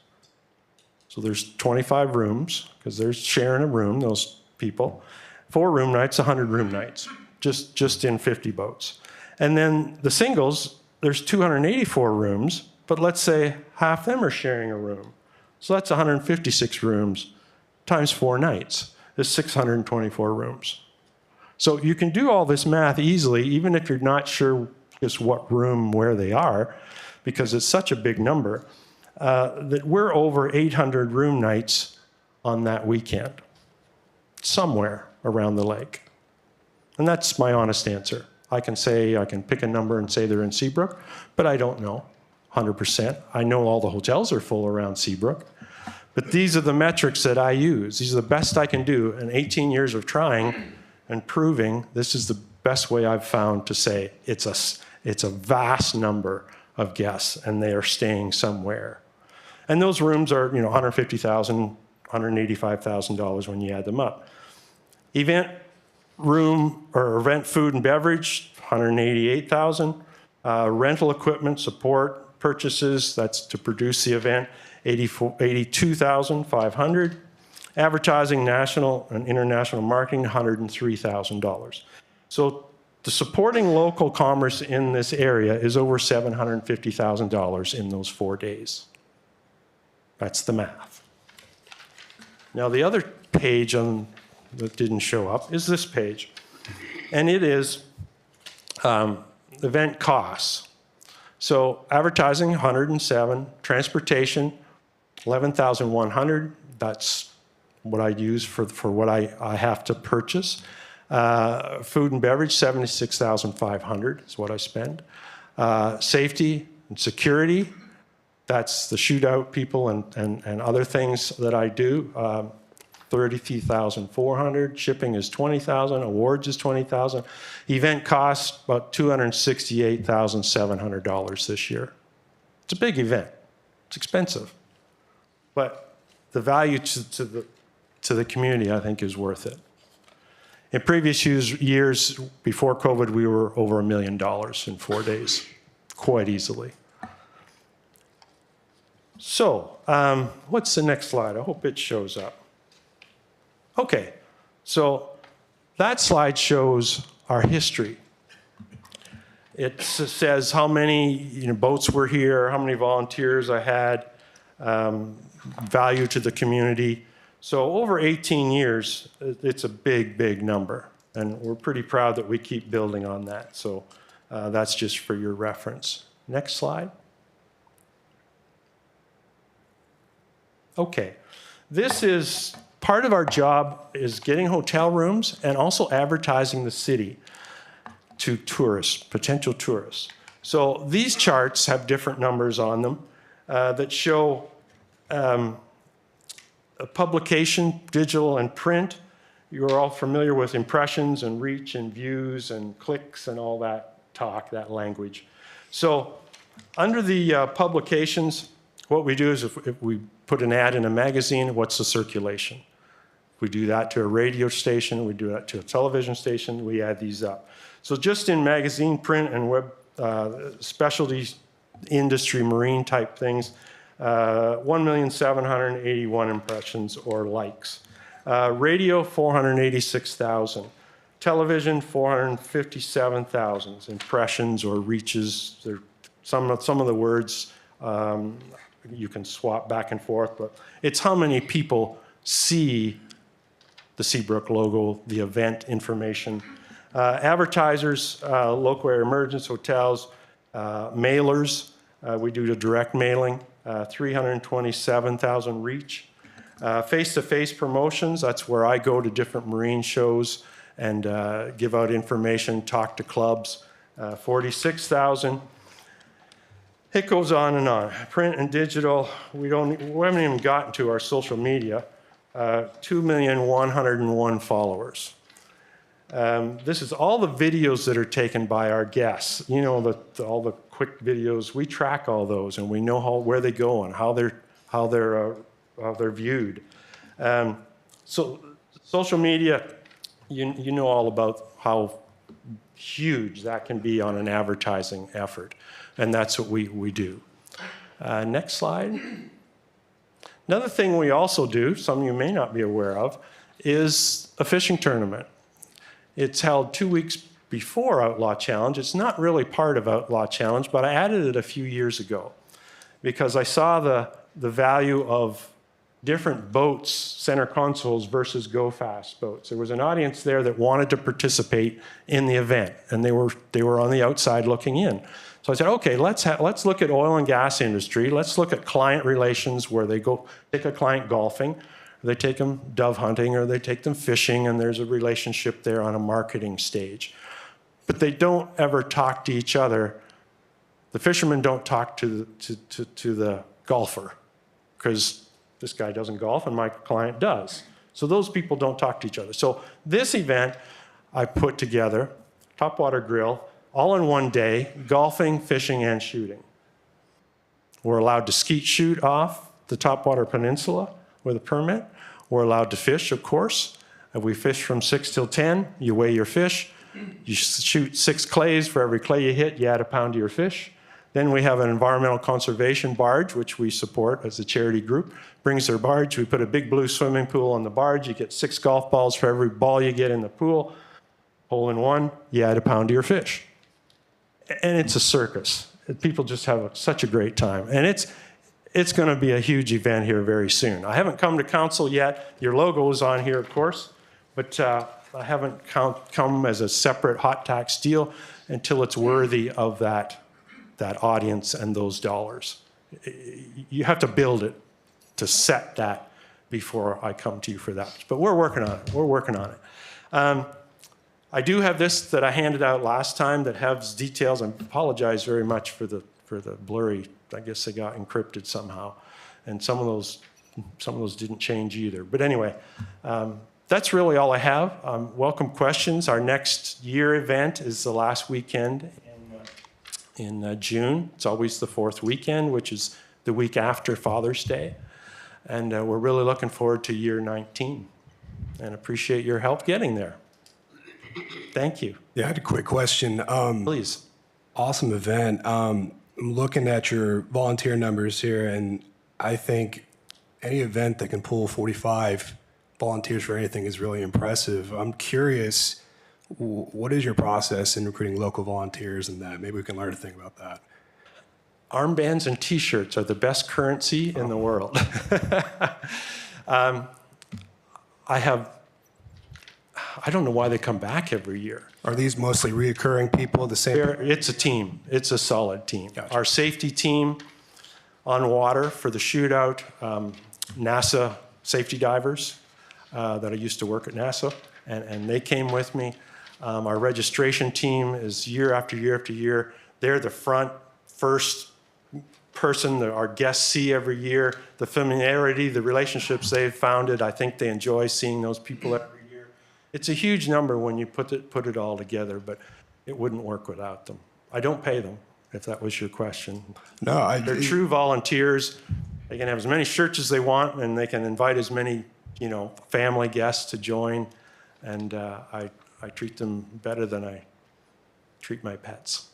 So there's 25 rooms, because they're sharing a room, those people. 4 room nights, 100 room nights, just in 50 boats. And then the singles, there's 284 rooms, but let's say half them are sharing a room. So that's 156 rooms times 4 nights. There's 624 rooms. So you can do all this math easily, even if you're not sure just what room, where they are, because it's such a big number, that we're over 800 room nights on that weekend, somewhere around the lake. And that's my honest answer. I can pick a number and say they're in Seabrook, but I don't know 100%. I know all the hotels are full around Seabrook, but these are the metrics that I use. These are the best I can do. In 18 years of trying and proving, this is the best way I've found to say it's a vast number of guests, and they are staying somewhere. And those rooms are, $150,000, $185,000 when you add them up. Event room or event food and beverage, $188,000. Rental equipment, support, purchases, that's to produce the event, $82,500. Advertising, national and international marketing, $103,000. So the supporting local commerce in this area is over $750,000 in those 4 days. That's the math. Now, the other page that didn't show up is this page, and it is event costs. So advertising, 107, transportation, 11,100. That's what I use for what I have to purchase. Food and beverage, 76,500 is what I spend. Safety and security, that's the shootout people and other things that I do. 33,400. Shipping is 20,000. Awards is 20,000. Event costs about $268,700 this year. It's a big event. It's expensive, but the value to the community, I think, is worth it. In previous years before COVID, we were over $1 million in 4 days, quite easily. So, what's the next slide? I hope it shows up. Okay, so that slide shows our history. It says how many boats were here, how many volunteers I had, value to the community. So over 18 years, it's a big, big number. And we're pretty proud that we keep building on that. So that's just for your reference. Next slide. Okay, this is part of our job is getting hotel rooms and also advertising the city to tourists, potential tourists. So these charts have different numbers on them that show a publication, digital and print. You're all familiar with impressions and reach and views and clicks and all that talk, that language. So under the publications, what we do is if we put an ad in a magazine, what's the circulation? We do that to a radio station, we do that to a television station, we add these up. So just in magazine, print, and web specialty industry, marine type things, 1,781,000 impressions or likes. Radio, 486,000. Television, 457,000 impressions or reaches. Some of the words you can swap back and forth, but it's how many people see the Seabrook logo, the event information. Advertisers, local area emergency hotels, mailers, we do the direct mailing, 327,000 reach. Face-to-face promotions, that's where I go to different marine shows and give out information, talk to clubs, 46,000. It goes on and on. Print and digital, we haven't even gotten to our social media. 2,101 followers. This is all the videos that are taken by our guests. You know, all the quick videos. We track all those, and we know where they go and how they're viewed. So social media, you know all about how huge that can be on an advertising effort, and that's what we do. Next slide. Another thing we also do, some of you may not be aware of, is a fishing tournament. It's held 2 weeks before Outlaw Challenge. It's not really part of Outlaw Challenge, but I added it a few years ago because I saw the value of different boats, center consoles versus go fast boats. There was an audience there that wanted to participate in the event, and they were on the outside looking in. So I said, okay, let's look at oil and gas industry. Let's look at client relations where they go take a client golfing, or they take them dove hunting, or they take them fishing, and there's a relationship there on a marketing stage. But they don't ever talk to each other. The fishermen don't talk to the golfer because this guy doesn't golf and my client does. So those people don't talk to each other. So this event I put together, Topwater Grill, all in one day, golfing, fishing, and shooting. We're allowed to skeet shoot off the Topwater Peninsula with a permit. We're allowed to fish, of course. If we fish from 6 till 10, you weigh your fish. You shoot 6 clays. For every clay you hit, you add a pound to your fish. Then we have an environmental conservation barge, which we support as a charity group. Brings their barge. We put a big blue swimming pool on the barge. You get 6 golf balls for every ball you get in the pool. Hole in one, you add a pound to your fish. And it's a circus. People just have such a great time. And it's going to be a huge event here very soon. I haven't come to council yet. Your logo is on here, of course, but I haven't come as a separate hot tax deal until it's worthy of that audience and those dollars. You have to build it to set that before I come to you for that. But we're working on it. We're working on it. I do have this that I handed out last time that has details. I apologize very much for the blurry. I guess they got encrypted somehow, and some of those didn't change either. But anyway, that's really all I have. Welcome questions. Our next year event is the last weekend in June. It's always the fourth weekend, which is the week after Father's Day. And we're really looking forward to year 19 and appreciate your help getting there. Thank you. Yeah, I had a quick question. Please. Awesome event. I'm looking at your volunteer numbers here, and I think any event that can pull 45 volunteers for anything is really impressive. I'm curious, what is your process in recruiting local volunteers and that? Maybe we can learn a thing about that. Armbands and T-shirts are the best currency in the world. I don't know why they come back every year. Are these mostly reoccurring people, the same? It's a team. It's a solid team. Gotcha. Our safety team on water for the shootout, NASA safety divers that I used to work at NASA, and they came with me. Our registration team is year after year after year. They're the first person that our guests see every year. The familiarity, the relationships they've founded, I think they enjoy seeing those people every year. It's a huge number when you put it all together, but it wouldn't work without them. I don't pay them, if that was your question. No, They're true volunteers. They can have as many shirts as they want, and they can invite as many, family guests to join. And I treat them better than I treat my pets.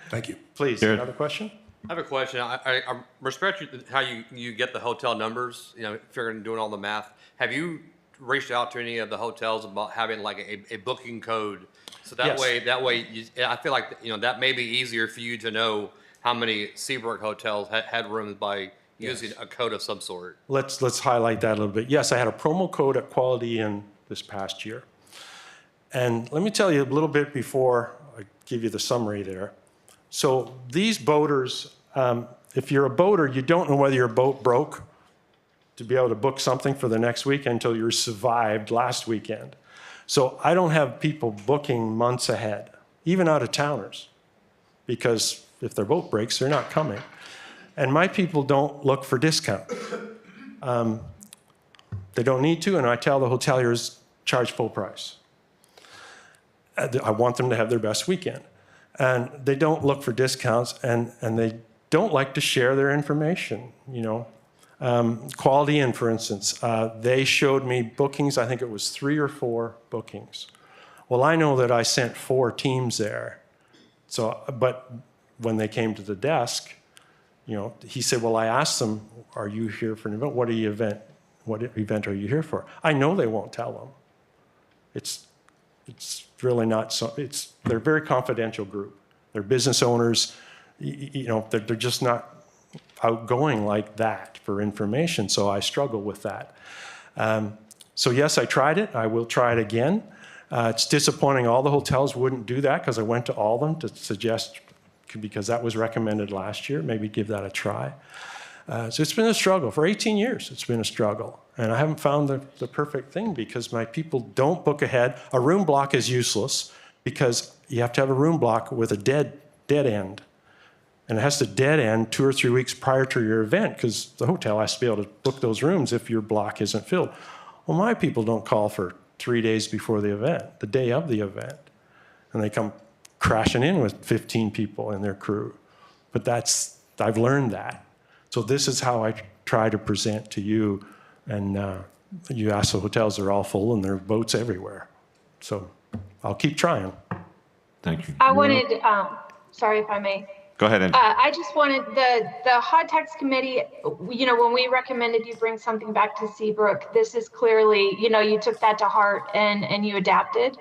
Thank you. Please, Jared. another question? I have a question. I respect how you get the hotel numbers, figuring and doing all the math. Have you reached out to any of the hotels about having like a booking code? So that Yes. I feel like, that may be easier for you to know how many Seabrook hotels had rooms by using a code of some sort. Let's highlight that a little bit. Yes, I had a promo code at Quality Inn this past year. And let me tell you a little bit before I give you the summary there. So these boaters, if you're a boater, you don't know whether your boat broke to be able to book something for the next weekend until you survived last weekend. So I don't have people booking months ahead, even out-of-towners, because if their boat breaks, they're not coming. And my people don't look for discount. They don't need to, and I tell the hoteliers, charge full price. I want them to have their best weekend. And they don't look for discounts, and they don't like to share their information, Quality Inn, for instance, they showed me bookings, I think it was 3 or 4 bookings. Well, I know that I sent 4 teams there. But when they came to the desk, he said, well, I asked them, are you here for an event? What event are you here for? I know they won't tell them. It's really not so, they're a very confidential group. They're business owners, they're just not outgoing like that for information, so I struggle with that. So yes, I tried it. I will try it again. It's disappointing all the hotels wouldn't do that because I went to all of them to suggest, because that was recommended last year, maybe give that a try. So it's been a struggle. For 18 years, it's been a struggle. And I haven't found the perfect thing because my people don't book ahead. A room block is useless because you have to have a room block with a dead end. And it has to dead end 2 or 3 weeks prior to your event because the hotel has to be able to book those rooms if your block isn't filled. Well, my people don't call for 3 days before the event, the day of the event. And they come crashing in with 15 people in their crew. But I've learned that. So this is how I try to present to you. And you ask the hotels, they're all full and there are boats everywhere. So I'll keep trying. Thank you. I wanted, sorry if I may. Go ahead, Angie. I just wanted the hot tax committee, when we recommended you bring something back to Seabrook, this is clearly, you took that to heart and you adapted.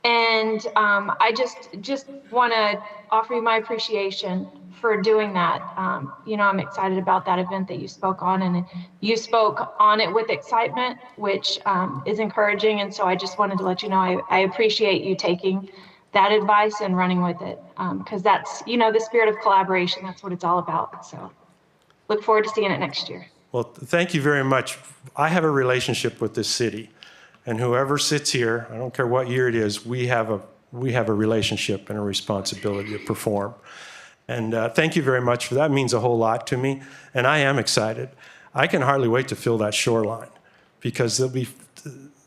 And I just want to offer you my appreciation for doing that. I'm excited about that event that you spoke on, and you spoke on it with excitement, which is encouraging. And so I just wanted to let you know I appreciate you taking that advice and running with it, because that's, the spirit of collaboration. That's what it's all about. So look forward to seeing it next year. Well, thank you very much. I have a relationship with this city, and whoever sits here, I don't care what year it is, we have a relationship and a responsibility to perform. And thank you very much for that. It means a whole lot to me, and I am excited. I can hardly wait to fill that shoreline, because there'll be,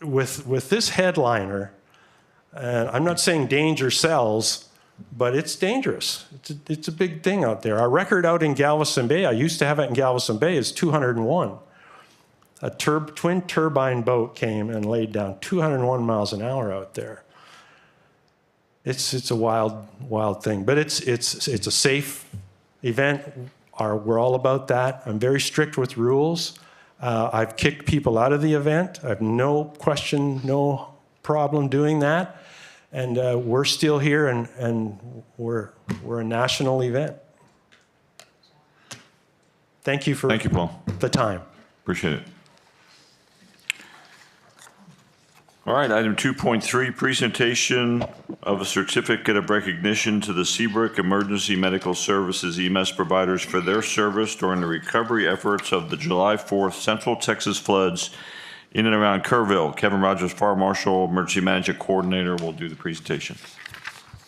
with this headliner, and I'm not saying danger sells, but it's dangerous. It's a big thing out there. Our record out in Galveston Bay, I used to have it in Galveston Bay, is 201. A twin turbine boat came and laid down 201 miles an hour out there. It's a wild thing, but it's a safe event. We're all about that. I'm very strict with rules. I've kicked people out of the event. I have no question, no problem doing that. And we're still here, and we're a national event. Thank you for Paul. the time. Appreciate it. All right, item 2.3, presentation of a certificate of recognition to the Seabrook Emergency Medical Services EMS providers for their service during the recovery efforts of the July 4th Central Texas floods in and around Kerrville. Kevin Rogers, Fire Marshal, Emergency Management Coordinator, will do the presentation.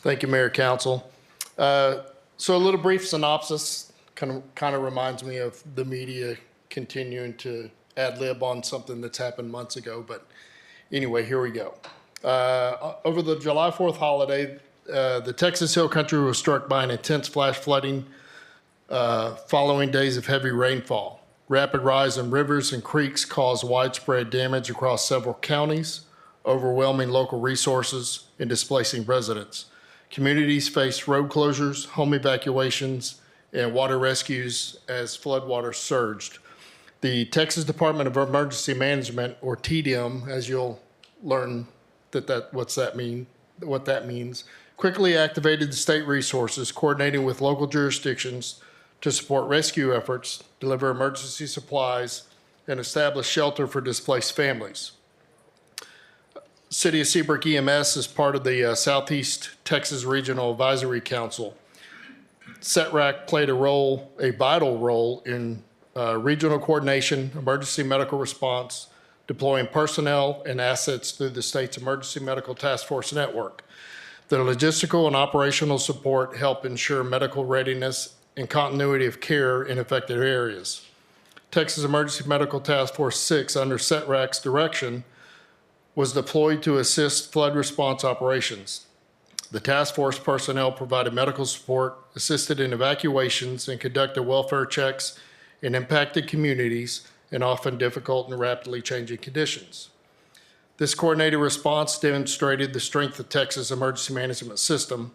Thank you, Mayor, Council. So a little brief synopsis kind of reminds me of the media continuing to ad lib on something that's happened months ago, but anyway, here we go. Over the July 4th holiday, the Texas Hill Country was struck by an intense flash flooding following days of heavy rainfall. Rapid rise in rivers and creeks caused widespread damage across several counties, overwhelming local resources and displacing residents. Communities faced road closures, home evacuations, and water rescues as floodwaters surged. The Texas Department of Emergency Management, or TDM, as you'll learn what that means, quickly activated the state resources, coordinating with local jurisdictions to support rescue efforts, deliver emergency supplies, and establish shelter for displaced families. City of Seabrook EMS is part of the Southeast Texas Regional Advisory Council. SETRAC played a vital role in regional coordination, emergency medical response, deploying personnel and assets through the state's Emergency Medical Task Force network. The logistical and operational support help ensure medical readiness and continuity of care in affected areas. Texas Emergency Medical Task Force 6, under SETRAC's direction, was deployed to assist flood response operations. The task force personnel provided medical support, assisted in evacuations, and conducted welfare checks in impacted communities in often difficult and rapidly changing conditions. This coordinated response demonstrated the strength of Texas' emergency management system,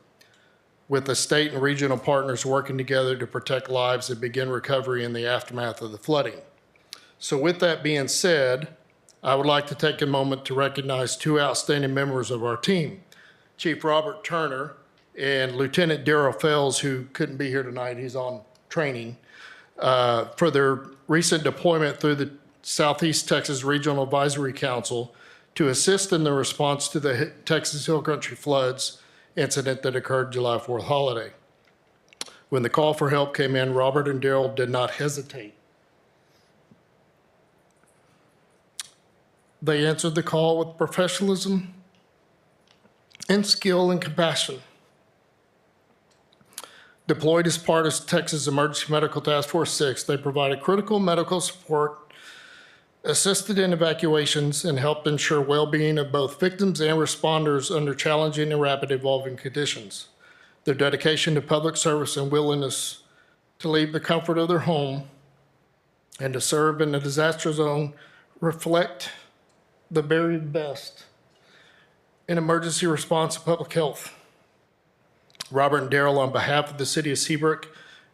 with the state and regional partners working together to protect lives and begin recovery in the aftermath of the flooding. So with that being said, I would like to take a moment to recognize two outstanding members of our team, Chief Robert Turner and Lieutenant Daryl Fells, who couldn't be here tonight. He's on training, for their recent deployment through the Southeast Texas Regional Advisory Council to assist in the response to the Texas Hill Country floods incident that occurred July 4th holiday. When the call for help came in, Robert and Daryl did not hesitate. They answered the call with professionalism and skill and compassion. Deployed as part of Texas Emergency Medical Task Force 6, they provided critical medical support, assisted in evacuations, and helped ensure well-being of both victims and responders under challenging and rapid evolving conditions. Their dedication to public service and willingness to leave the comfort of their home and to serve in the disaster zone reflect the very best in emergency response and public health. Robert and Daryl, on behalf of the City of Seabrook,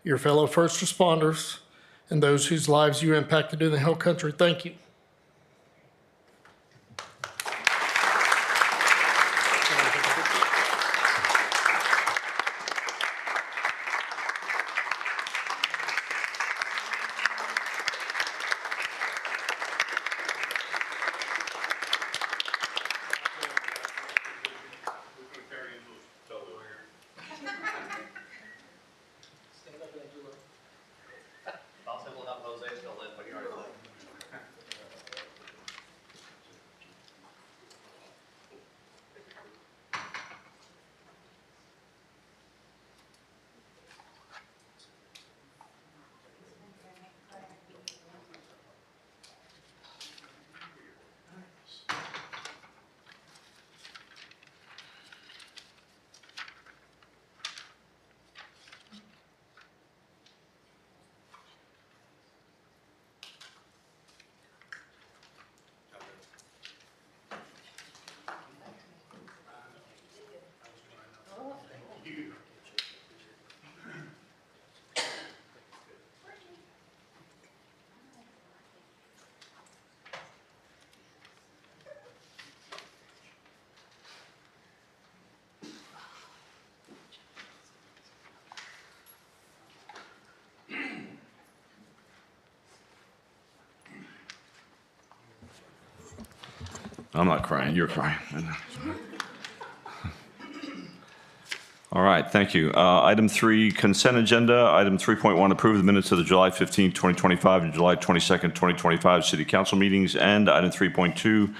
your fellow first responders, and those whose lives you impacted in the Hill Country, thank you. I'm not crying, you're crying. All right, thank you. Item 3, consent agenda. Item 3.1, approve the minutes of the July 15, 2025 and July 22nd, 2025 city council meetings. And item 3.2,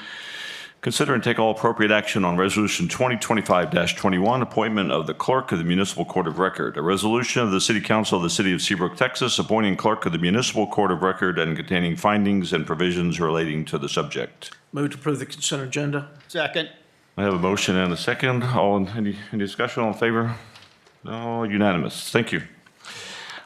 consider and take all appropriate action on resolution 2025-21, appointment of the clerk of the municipal court of record. A resolution of the city council of the city of Seabrook, Texas, appointing clerk of the municipal court of record and containing findings and provisions relating to the subject. Move to approve the consent agenda. Second. I have a motion and a second. Any discussion, all in favor? No, unanimous. Thank you.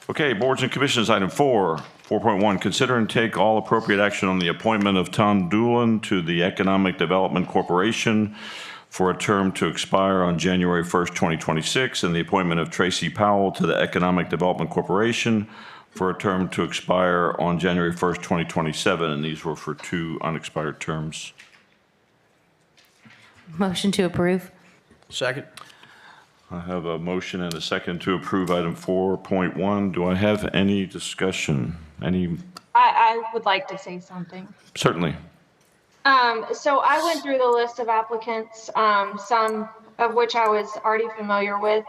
Okay, boards and commissions, item 4.1, consider and take all appropriate action on the appointment of Tom Doolan to the Economic Development Corporation for a term to expire on January 1st, 2026, and the appointment of Tracy Powell to the Economic Development Corporation for a term to expire on January 1st, 2027, and these were for 2 unexpired terms. Motion to approve. Second. I have a motion and a second to approve item 4.1. Do I have any discussion? I would like to say something. Certainly. So I went through the list of applicants, some of which I was already familiar with,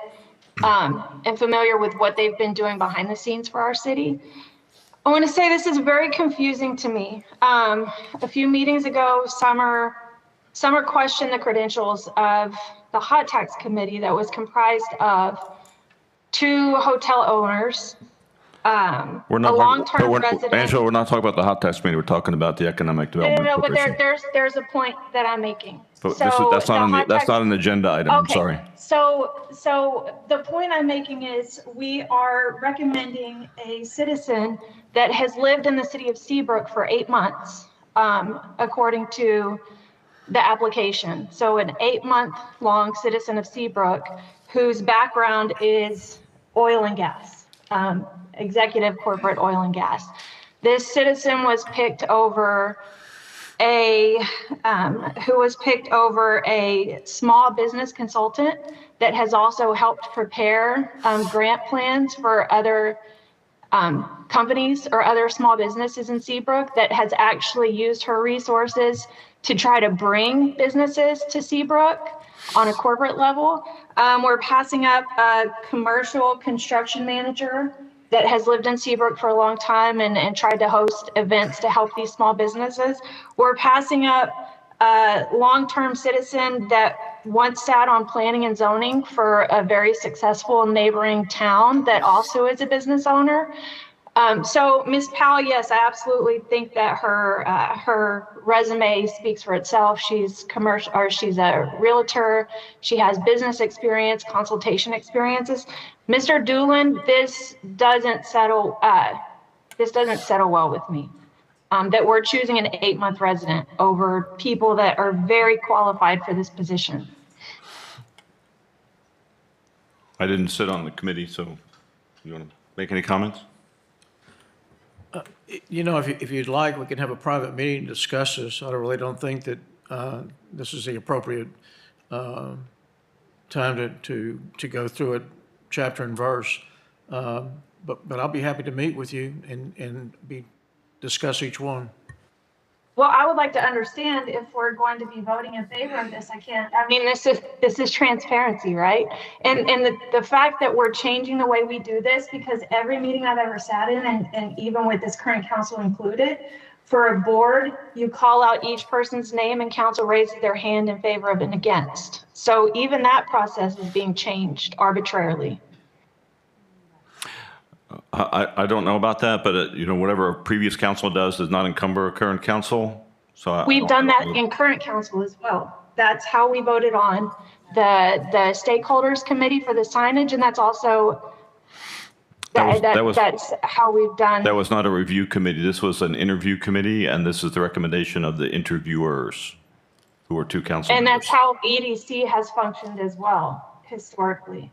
and familiar with what they've been doing behind the scenes for our city. I want to say this is very confusing to me. A few meetings ago, Summer questioned the credentials of the hot tax committee that was comprised of 2 hotel owners, a long-term resident. Angela, we're not talking about the hot tax committee. We're talking about the Economic Development No, but Corporation. there's a point that I'm making. But So that's not an agenda item. I'm Okay. sorry. So the point I'm making is we are recommending a citizen that has lived in the city of Seabrook for 8 months, according to the application. So an 8-month-long citizen of Seabrook whose background is oil and gas, executive corporate oil and gas. This citizen was picked over a small business consultant that has also helped prepare grant plans for other companies or other small businesses in Seabrook, that has actually used her resources to try to bring businesses to Seabrook on a corporate level. We're passing up a commercial construction manager that has lived in Seabrook for a long time and tried to host events to help these small businesses. We're passing up a long-term citizen that once sat on planning and zoning for a very successful neighboring town that also is a business owner. So Ms. Powell, yes, I absolutely think that her resume speaks for itself. She's she's a realtor. She has business experience, consultation experiences. Mr. Doolan, this doesn't settle well with me. That we're choosing an 8-month resident over people that are very qualified for this position. I didn't sit on the committee, so you want to make any comments? You know, if you'd like, we can have a private meeting to discuss this. I really don't think that this is the appropriate time to go through it chapter and verse. But I'll be happy to meet with you and discuss each one. Well, I would like to understand if we're going to be voting in favor of this. This is transparency, right? And the fact that we're changing the way we do this, because every meeting I've ever sat in, and even with this current council included, for a board, you call out each person's name and council raises their hand in favor of and against. So even that process is being changed arbitrarily. I don't know about that, but whatever a previous council does not encumber a current council. So We've done that in current council as well. That's how we voted on the stakeholders committee for the signage, and that's also that's how we've done. That was not a review committee. This was an interview committee, and this is the recommendation of the interviewers, who are 2 council members. And that's how EDC has functioned as well, historically.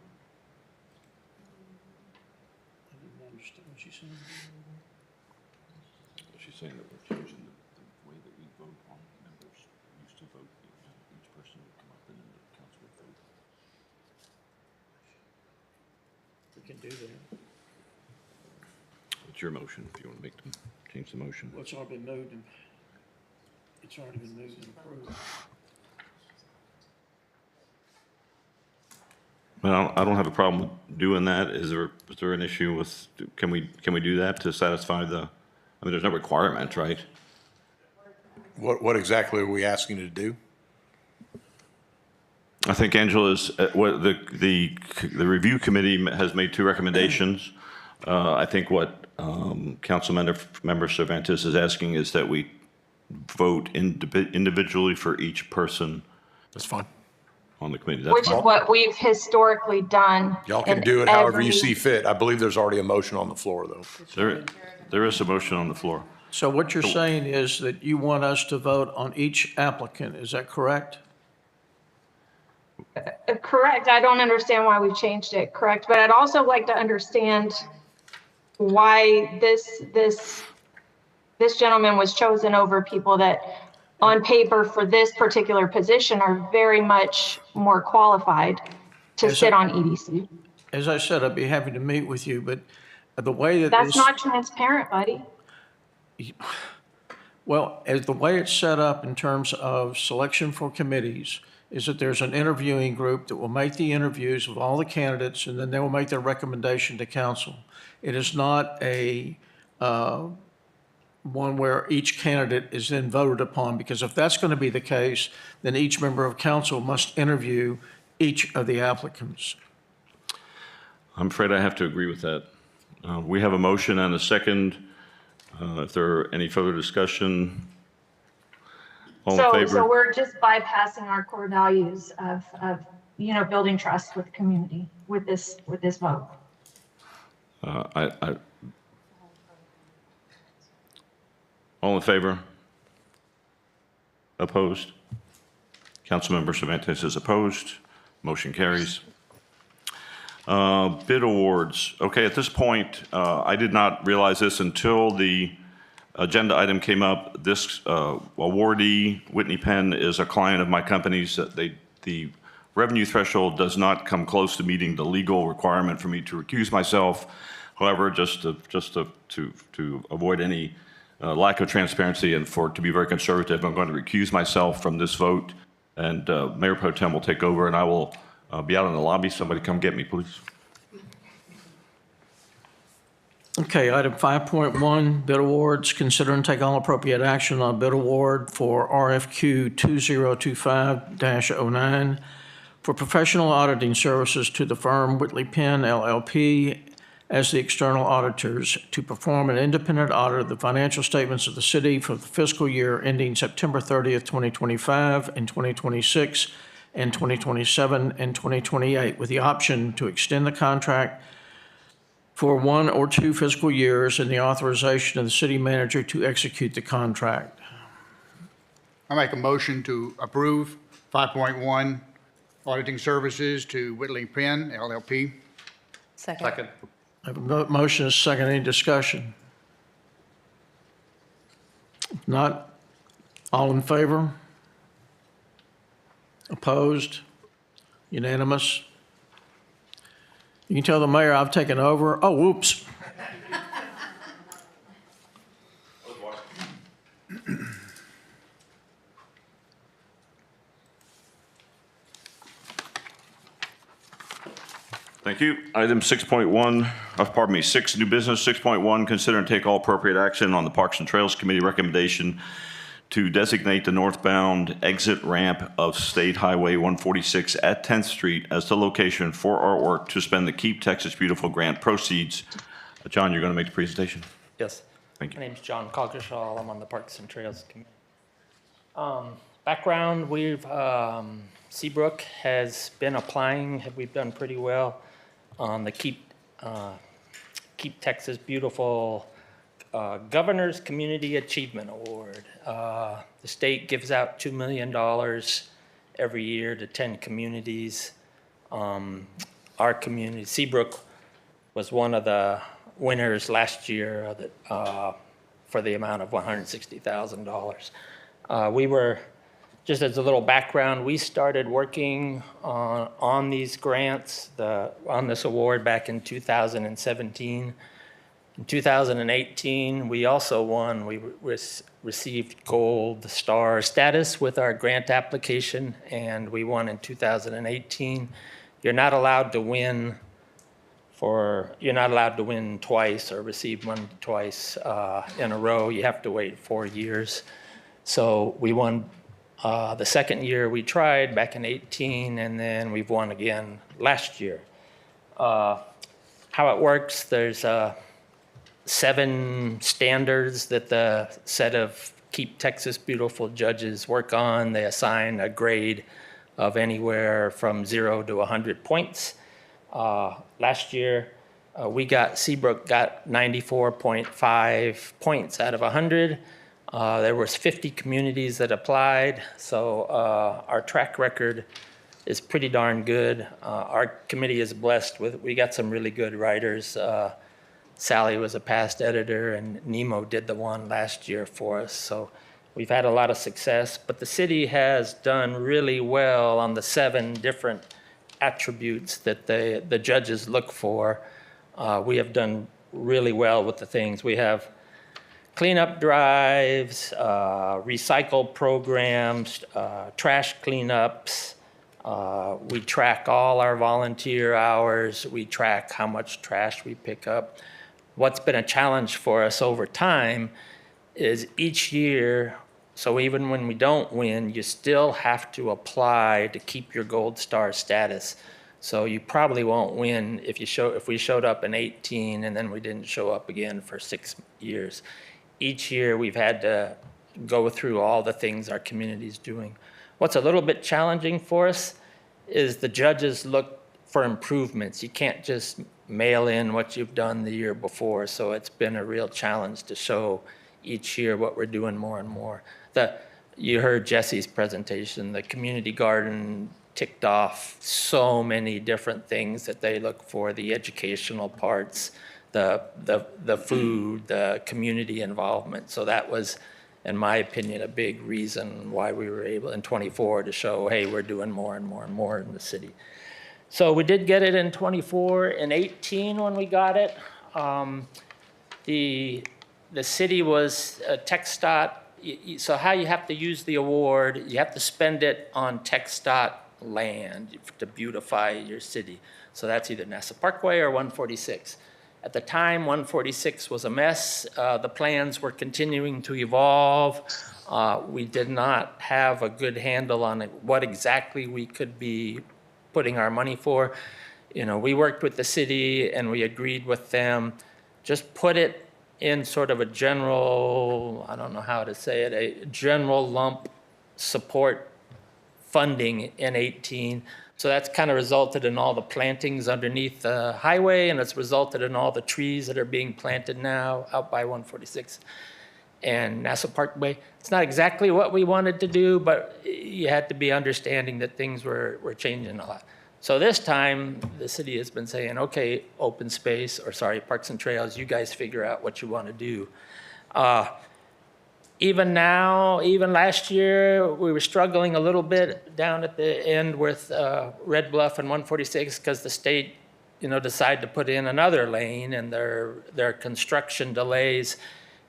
She's saying that we're changing the way that we vote on members. We used to vote, each person would come up and then the council would vote. We can do that. It's your motion if you want to change the motion. Well, it's already been moved and It's already been moved and approved. Well, I don't have a problem with doing that. Is there an issue with, can we do that to satisfy the, I mean, there's no requirement, right? What exactly are we asking you to do? I think Angela's, what the review committee has made 2 recommendations. I think what Councilmember Cervantes is asking is that we vote individually for each person That's fine. on the committee. That's Which is fine. what we've historically done. Y'all can in do it however you every- see fit. I believe there's already a motion on the floor, though. There is a motion on the floor. So what you're saying is that you want us to vote on each applicant, is that correct? Correct. I don't understand why we've changed it. Correct. But I'd also like to understand why this gentleman was chosen over people that on paper for this particular position are very much more qualified to Yes, sit sir. on EDC. As I said, I'd be happy to meet with you, but the way that That's this, not transparent, buddy. well, as the way it's set up in terms of selection for committees is that there's an interviewing group that will make the interviews of all the candidates, and then they will make their recommendation to council. It is not a one where each candidate is then voted upon, because if that's going to be the case, then each member of council must interview each of the applicants. I'm afraid I have to agree with that. We have a motion and a second. If there are any further discussion, all in favor? So we're just bypassing our core values of building trust with the community with this vote. All in favor? Opposed? Councilmember Cervantes is opposed. Motion carries. Bid awards. Okay, at this point, I did not realize this until the agenda item came up. This awardee, Whitney Penn, is a client of my company's. The revenue threshold does not come close to meeting the legal requirement for me to recuse myself. However, just to avoid any lack of transparency and to be very conservative, I'm going to recuse myself from this vote. And Mayor Pro Tem will take over, and I will be out in the lobby. Somebody come get me, please. Okay, item 5.1, bid awards. Consider and take all appropriate action on bid award for RFQ 2025-09 for professional auditing services to the firm Whitley Penn LLP as the external auditors to perform an independent audit of the financial statements of the city for the fiscal year ending September 30th, 2025 and 2026 and 2027 and 2028, with the option to extend the contract for 1 or 2 fiscal years and the authorization of the city manager to execute the contract. I make a motion to approve 5.1 auditing services to Whitley Penn LLP. Second. I have a motion, is second. Any discussion? If not, all in favor? Opposed? Unanimous? You can tell the mayor I've taken over. Oh, whoops. Thank you. Item 6.1, pardon me, 6, new business. 6.1, consider and take all appropriate action on the Parks and Trails Committee recommendation to designate the northbound exit ramp of State Highway 146 at 10th Street as the location for artwork to spend the Keep Texas Beautiful grant proceeds. John, you're going to make the presentation? Yes. Thank you. My name's John Coggershaw. I'm on the Parks and Trails Committee. Background, Seabrook has been applying. We've done pretty well on the Keep Texas Beautiful Governor's Community Achievement Award. The state gives out $2 million every year to 10 communities. Our community, Seabrook, was one of the winners last year for the amount of $160,000. We were, just as a little background, we started working on these grants, on this award back in 2017. In 2018, we also won. We received gold star status with our grant application, and we won in 2018. You're not allowed to win twice or receive money twice in a row. You have to wait 4 years. So we won the second year we tried back in 18, and then we've won again last year. How it works, there's 7 standards that the set of Keep Texas Beautiful judges work on. They assign a grade of anywhere from 0 to 100 points. Last year, Seabrook got 94.5 points out of 100. There was 50 communities that applied, so our track record is pretty darn good. Our committee is blessed we got some really good writers. Sally was a past editor, and Nemo did the one last year for us. So we've had a lot of success, but the city has done really well on the 7 different attributes that the judges look for. We have done really well with the things. We have cleanup drives, recycle programs, trash cleanups. We track all our volunteer hours. We track how much trash we pick up. What's been a challenge for us over time is each year, so even when we don't win, you still have to apply to keep your gold star status. So you probably won't win if we showed up in 18 and then we didn't show up again for 6 years. Each year we've had to go through all the things our community's doing. What's a little bit challenging for us is the judges look for improvements. You can't just mail in what you've done the year before, so it's been a real challenge to show each year what we're doing more and more. You heard Jesse's presentation. The community garden ticked off so many different things that they look for, the educational parts, the food, the community involvement. So that was, in my opinion, a big reason why we were able in 24 to show, hey, we're doing more and more and more in the city. So we did get it in 24 and 18 when we got it. The city was TxDOT. So how you have to use the award, you have to spend it on TxDOT land to beautify your city. So that's either NASA Parkway or 146. At the time, 146 was a mess. The plans were continuing to evolve. We did not have a good handle on what exactly we could be putting our money for. We worked with the city and we agreed with them, just put it in sort of a general, I don't know how to say it, a general lump support funding in 18. So that's kind of resulted in all the plantings underneath the highway, and it's resulted in all the trees that are being planted now out by 146 and NASA Parkway. It's not exactly what we wanted to do, but you had to be understanding that things were changing a lot. So this time, the city has been saying, okay, open space, Parks and Trails, you guys figure out what you want to do. Even now, even last year, we were struggling a little bit down at the end with Red Bluff and 146 because the state, decided to put in another lane, and their construction delays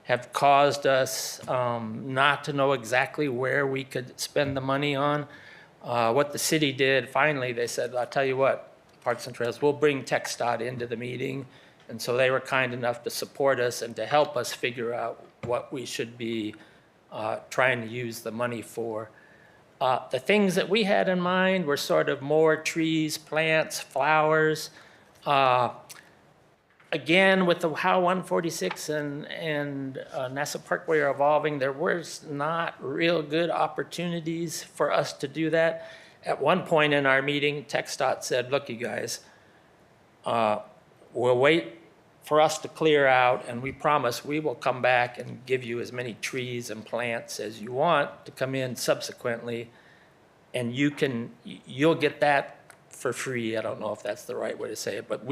have caused us not to know exactly where we could spend the money on. What the city did, finally, they said, I'll tell you what, Parks and Trails, we'll bring TxDOT into the meeting. And so they were kind enough to support us and to help us figure out what we should be trying to use the money for. The things that we had in mind were sort of more trees, plants, flowers. Again, with how 146 and NASA Parkway are evolving, there was not real good opportunities for us to do that. At one point in our meeting, TxDOT said, look, you guys, we'll wait for us to clear out, and we promise we will come back and give you as many trees and plants as you want to come in subsequently, and you'll get that for free. I don't know if that's the right way to say it, but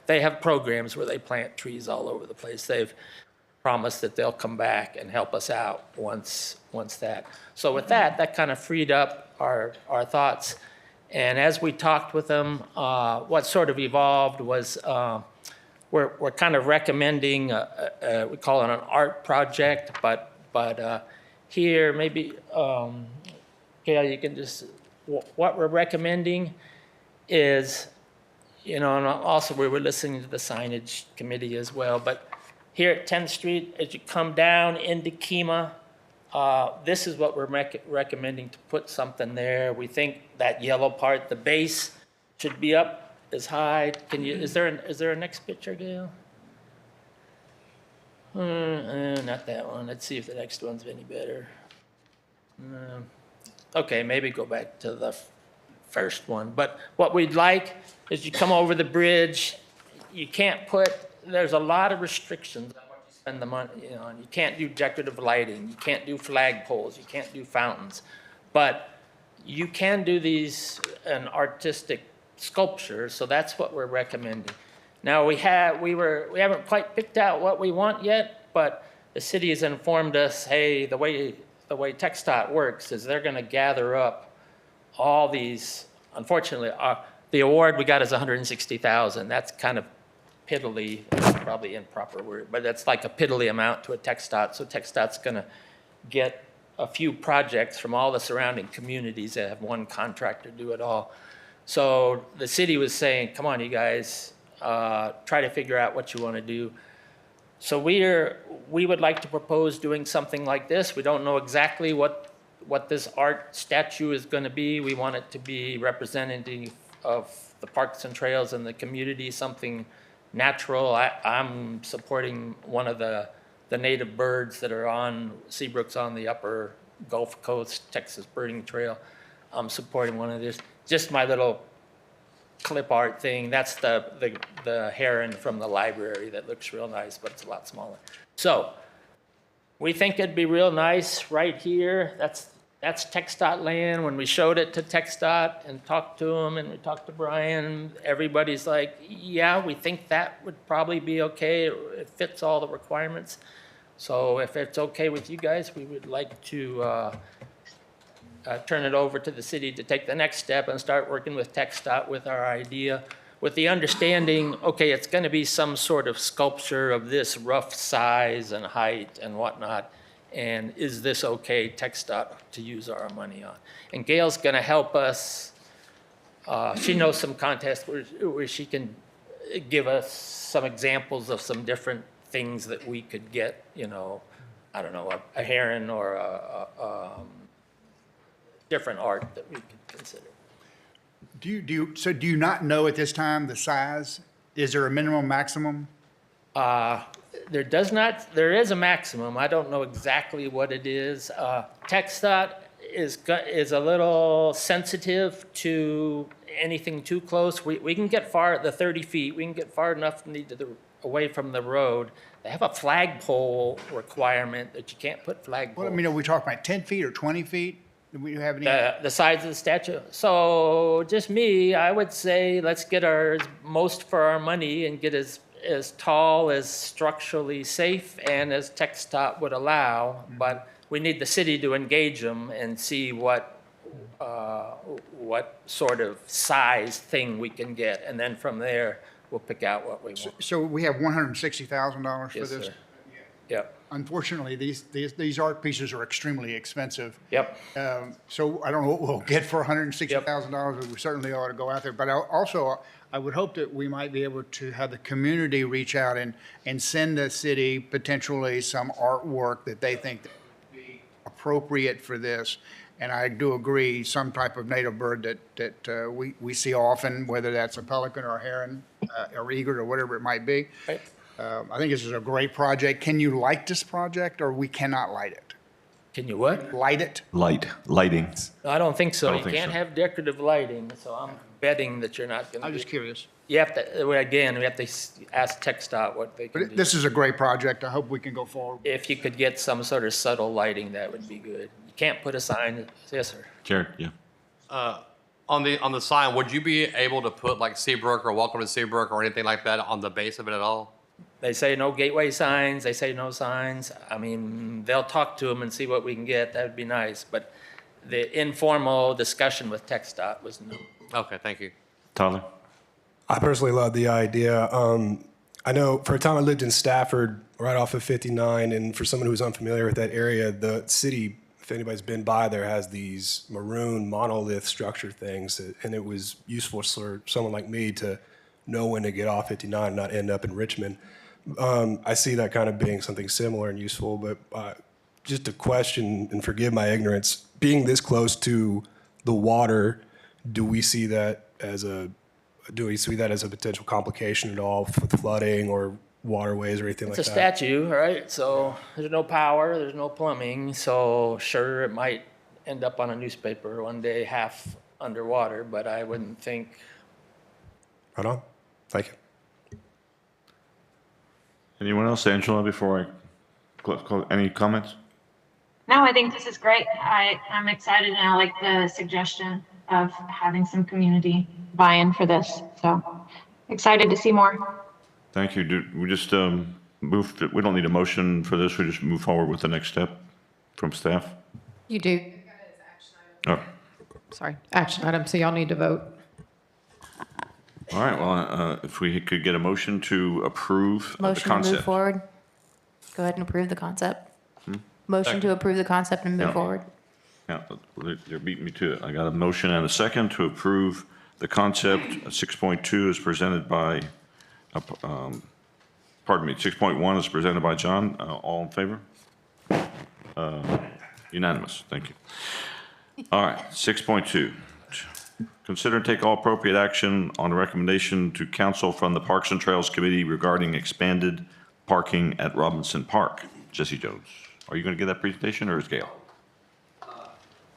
they have programs where they plant trees all over the place. They've promised that they'll come back and help us out once that. So with that kind of freed up our thoughts. And as we talked with them, what sort of evolved was we're kind of recommending, we call it an art project, but But here, maybe, Gail, you can just, what we're recommending is, and also we were listening to the signage committee as well, but here at 10th Street, as you come down into Kemah, this is what we're recommending, to put something there. We think that yellow part, the base, should be up as high. Is there a next picture, Gail? Not that one. Let's see if the next one's any better. Okay, maybe go back to the first one. But what we'd like is you come over the bridge, you can't there's a lot of restrictions on what you spend the money, on. You can't do decorative lighting, you can't do flagpoles, you can't do fountains. But you can do an artistic sculpture, so that's what we're recommending. Now, we haven't quite picked out what we want yet, but the city has informed us, hey, the way TxDOT works is they're gonna gather up all these. Unfortunately, the award we got is $160,000. That's kind of piddly, probably improper word, but that's like a piddly amount to a TxDOT. So TxDOT's gonna get a few projects from all the surrounding communities that have one contractor do it all. So the city was saying, come on, you guys, try to figure out what you want to do. So we would like to propose doing something like this. We don't know exactly what this art statue is going to be. We want it to be representative of the parks and trails and the community, something natural. I'm supporting one of the native birds that are on Seabrook's on the upper Gulf Coast, Texas Birding Trail. I'm supporting one of this. Just my little clip art thing. That's the heron from the library that looks real nice, but it's a lot smaller. So we think it'd be real nice right here. That's TxDOT land. When we showed it to TxDOT and talked to them, and we talked to Brian, everybody's like, yeah, we think that would probably be okay. It fits all the requirements. So if it's okay with you guys, we would like to turn it over to the city to take the next step and start working with TxDOT with our idea, with the understanding, okay, it's going to be some sort of sculpture of this rough size and height and whatnot, and is this okay, TxDOT, to use our money on? And Gail's going to help us. She knows some contests where she can give us some examples of some different things that we could get, I don't know, a heron or a different art that we could consider. Do you not know at this time the size? Is there a minimum, maximum? There is a maximum. I don't know exactly what it is. TxDOT is a little sensitive to anything too close. We can get the 30 feet, we can get far enough away from the road. They have a flagpole requirement that you can't put flagpoles. Well, are we talking about 10 feet or 20 feet? Do we have any? The size of the statue. So just me, I would say let's get our most for our money and get as tall, as structurally safe, and as TxDOT would allow. Mm-hmm. But we need the city to engage them and see what sort of size thing we can get, and then from there we'll pick out what we want. So we have $160,000 for Yes, this. sir. Yep. Unfortunately, these art pieces are extremely expensive. Yep. So I don't know what we'll get for $160,000. But we certainly ought to go out there. But I would hope that we might be able to have the community reach out and send the city potentially some artwork that they think that would be appropriate for this. And I do agree, some type of native bird that we see often, whether that's a pelican or a heron or egret or whatever it might be. Right. I think this is a great project. Can you light this project, or we cannot light it? Can you what? Light it? Lighting. I don't think so. I don't You think can't so. have decorative lighting, so I'm betting that you're not going to. I'm just curious. You have to, again, we have to ask TxDOT what they can But do. this is a great project. I hope we can go forward. If you could get some sort of subtle lighting, that would be good. You can't put a sign. Yes, sir. Jared, yeah. On the sign, would you be able to put like Seabrook or Welcome to Seabrook or anything like that on the base of it at all? They say no gateway signs. They say no signs. I mean, they'll talk to them and see what we can get. That would be nice. But the informal discussion with TxDOT was no. Okay, thank you. Tyler? I personally love the idea. I know for a time I lived in Stafford, right off of 59, and for someone who's unfamiliar with that area, the city, if anybody's been by there, has these maroon monolith structure things, and it was useful for someone like me to know when to get off 59 and not end up in Richmond. I see that kind of being something similar and useful, but just a question, and forgive my ignorance, being this close to the water, do we see that as a potential complication at all with flooding or waterways or anything like It's that? a statue, right? So there's no power, there's no plumbing. So sure, it might end up on a newspaper one day, half underwater, but I wouldn't think. Right on. Thank you. Anyone else, Angela, before I close, any comments? No, I think this is great. I'm excited and I like the suggestion of having some community buy-in for this. So excited to see more. Thank you. We just we don't need a motion for this. We just move forward with the next step from staff? You do. Oh, Sorry, action item, so y'all need to vote. all right. Well, if we could get a motion to approve the Motion to concept. move forward. Go ahead and approve the concept. Motion to approve the concept and move Yeah. forward. Yeah, they're beating me to it. I got a motion and a second to approve the concept. 6.2 is presented by, pardon me, 6.1 is presented by John. All in favor? Unanimous. Thank you. All right, 6.2. Consider and take all appropriate action on a recommendation to council from the Parks and Trails Committee regarding expanded parking at Robinson Park. Jesse Jones, are you going to give that presentation or is Gail?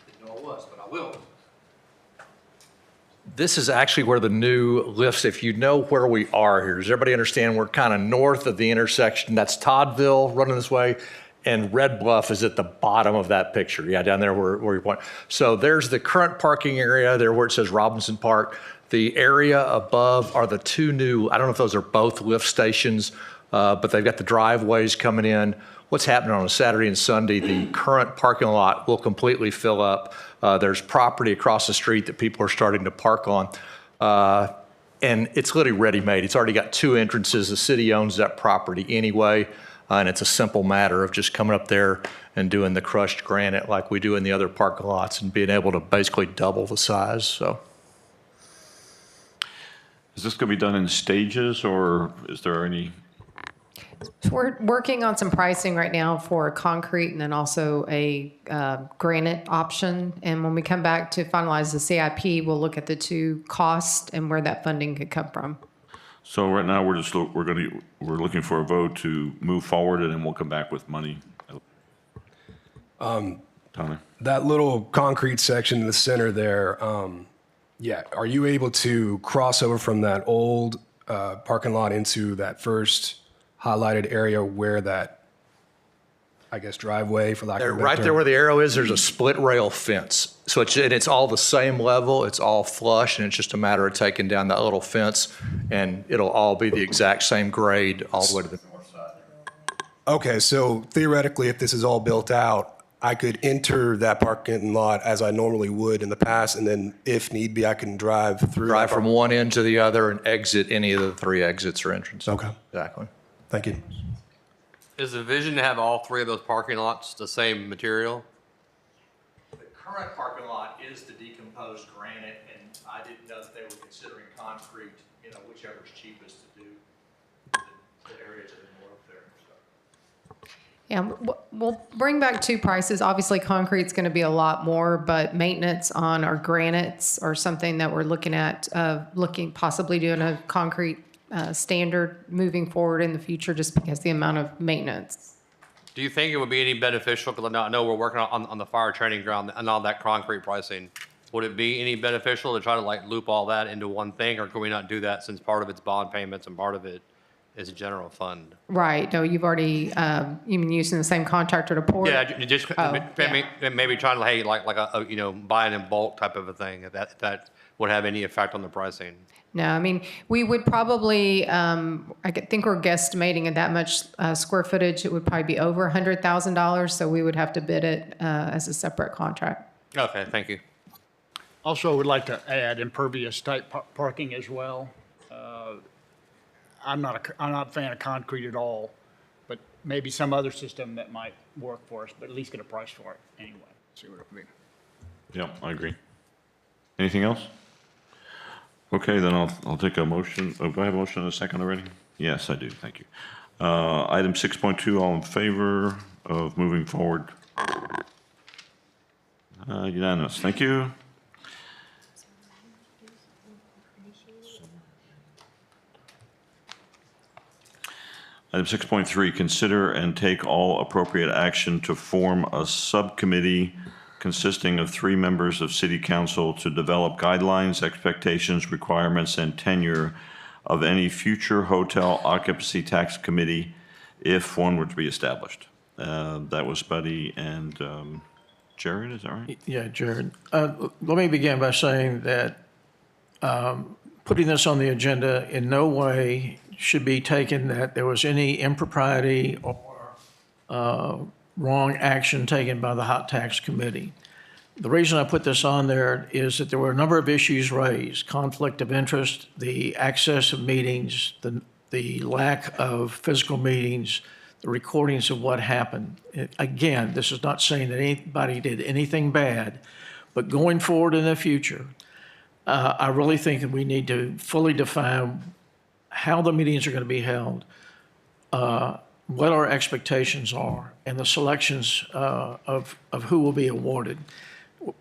Didn't know it was, but I will. This is actually where the new lifts, if you know where we are here, does everybody understand we're kind of north of the intersection? That's Toddville running this way, and Red Bluff is at the bottom of that picture. Yeah, down there where you point. So there's the current parking area there where it says Robinson Park. The area above are the two new, I don't know if those are both lift stations, but they've got the driveways coming in. What's happening on a Saturday and Sunday, the current parking lot will completely fill up. There's property across the street that people are starting to park on. And it's literally ready-made. It's already got two entrances. The city owns that property anyway. And it's a simple matter of just coming up there and doing the crushed granite like we do in the other parking lots and being able to basically double the size, so. Is this going to be done in stages or is there any? So we're working on some pricing right now for concrete and then also a granite option. And when we come back to finalize the CIP, we'll look at the two costs and where that funding could come from. So right now, we're looking for a vote to move forward, and then we'll come back with money. Tommy? That little concrete section in the center there, yeah, are you able to cross over from that old parking lot into that first highlighted area where that, I guess, driveway, for lack of a better Right term? there where the arrow is, there's a split rail fence. So it's all the same level, it's all flush, and it's just a matter of taking down that little fence, and it'll all be the exact same grade all the way to the north side. Okay, so theoretically, if this is all built out, I could enter that parking lot as I normally would in the past, and then if need be, I can drive through. Drive from one end to the other and exit any of the three exits or entrances. Okay. Exactly. Thank you. Is the vision to have all three of those parking lots the same material? The current parking lot is the decomposed granite, and I didn't know that they were considering concrete, whichever's cheapest to do the area to the north there. So. Yeah, we'll bring back two prices. Obviously, concrete's going to be a lot more, but maintenance on our granites or something that we're looking at, possibly doing a concrete standard moving forward in the future, just because the amount of maintenance. Do you think it would be any beneficial, because I know we're working on the fire training ground and all that concrete pricing. Would it be any beneficial to try to loop all that into one thing, or can we not do that since part of it's bond payments and part of it is a general fund? Right. No, you've already, you've been using the same contractor to pour? Yeah, just maybe trying to, hey, like a buying in bulk type of a thing, if that would have any effect on the pricing. No, I mean, we would probably, I think we're guesstimating at that much square footage, it would probably be over $100,000, so we would have to bid it as a separate contract. Okay, thank you. Also, would like to add impervious type parking as well. I'm not a fan of concrete at all, but maybe some other system that might work for us, but at least get a price for it anyway. See what it would be. Yeah, I agree. Anything else? Okay, then I'll take a motion. Oh, do I have a motion and a second already? Yes, I do. Thank you. Item 6.2, all in favor of moving forward? Unanimous. Thank you. Item 6.3, consider and take all appropriate action to form a subcommittee consisting of 3 members of City Council to develop guidelines, expectations, requirements, and tenure of any future hotel occupancy tax committee if one were to be established. That was Buddy and Jared, is that right? Yeah, Jared. Let me begin by saying that putting this on the agenda in no way should be taken that there was any impropriety or wrong action taken by the Hot Tax Committee. The reason I put this on there is that there were a number of issues raised: conflict of interest, the access of meetings, the lack of physical meetings, the recordings of what happened. Again, this is not saying that anybody did anything bad, but going forward in the future, I really think that we need to fully define how the meetings are going to be held, what our expectations are, and the selections of who will be awarded.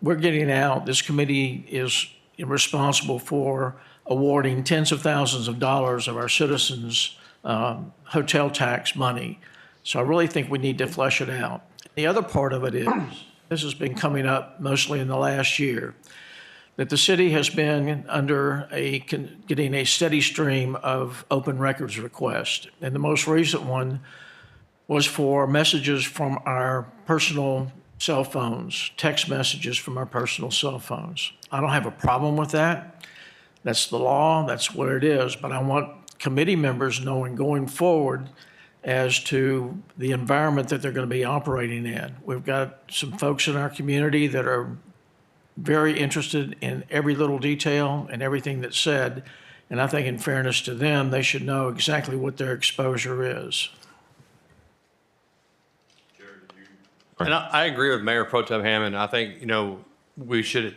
We're getting out, this committee is responsible for awarding tens of thousands of dollars of our citizens' hotel tax money. So I really think we need to flesh it out. The other part of it is, this has been coming up mostly in the last year, that the city has been under getting a steady stream of open records requests. And the most recent one was for messages from our personal cell phones, text messages from our personal cell phones. I don't have a problem with that. That's the law, that's what it is. But I want committee members knowing going forward as to the environment that they're going to be operating in. We've got some folks in our community that are very interested in every little detail and everything that's said. And I think in fairness to them, they should know exactly what their exposure is. And I agree with Mayor Pro Tem Hammond. I think, we should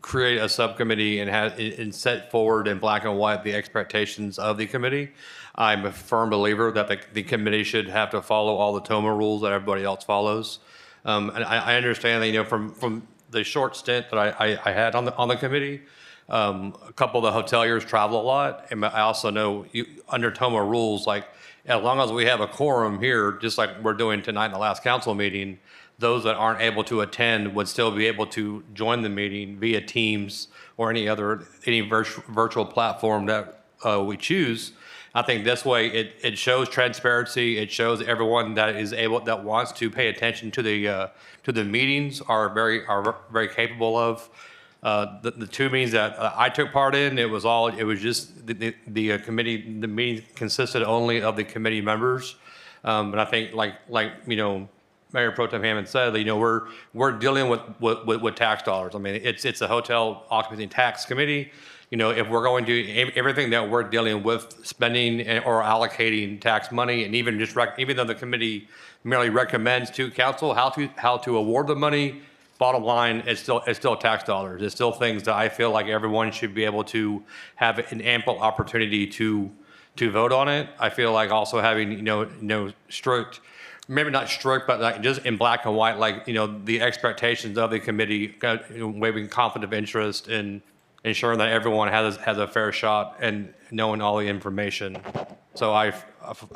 create a subcommittee and set forward in black and white the expectations of the committee. I'm a firm believer that the committee should have to follow all the TOMA rules that everybody else follows. And I understand that, from the short stint that I had on the committee, a couple of the hoteliers travel a lot. And I also know under TOMA rules, like, as long as we have a quorum here, just like we're doing tonight in the last council meeting, those that aren't able to attend would still be able to join the meeting via Teams or any virtual platform that we choose. I think this way it shows transparency. It shows everyone that wants to pay attention to the meetings are very capable of. The 2 meetings that I took part in, it was just the committee. The meeting consisted only of the committee members. But I think like Mayor Pro Tem Hammond said, we're dealing with tax dollars. I mean, it's a hotel occupancy tax committee. If we're going to everything that we're dealing with spending or allocating tax money, and even though the committee merely recommends to council how to award the money, bottom line, it's still tax dollars. It's still things that I feel like everyone should be able to have an ample opportunity to vote on it. I feel like also having strict, maybe not strict, but like just in black and white, like the expectations of the committee, waiving conflict of interest and ensuring that everyone has a fair shot and knowing all the information. So I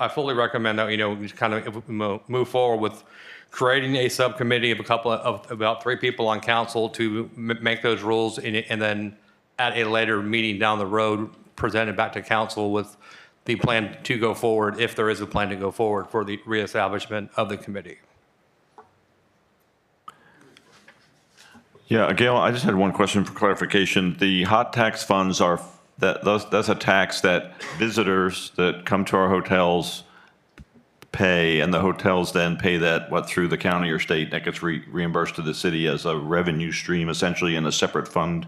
fully recommend that just kind of move forward with creating a subcommittee of about 3 people on council to make those rules, and then at a later meeting down the road, present it back to council with the plan to go forward, if there is a plan to go forward for the reestablishment of the committee. Yeah, Gail, I just had one question for clarification. The hot tax funds that's a tax that visitors that come to our hotels pay, and the hotels then pay that, through the county or state, that gets reimbursed to the city as a revenue stream, essentially in a separate fund.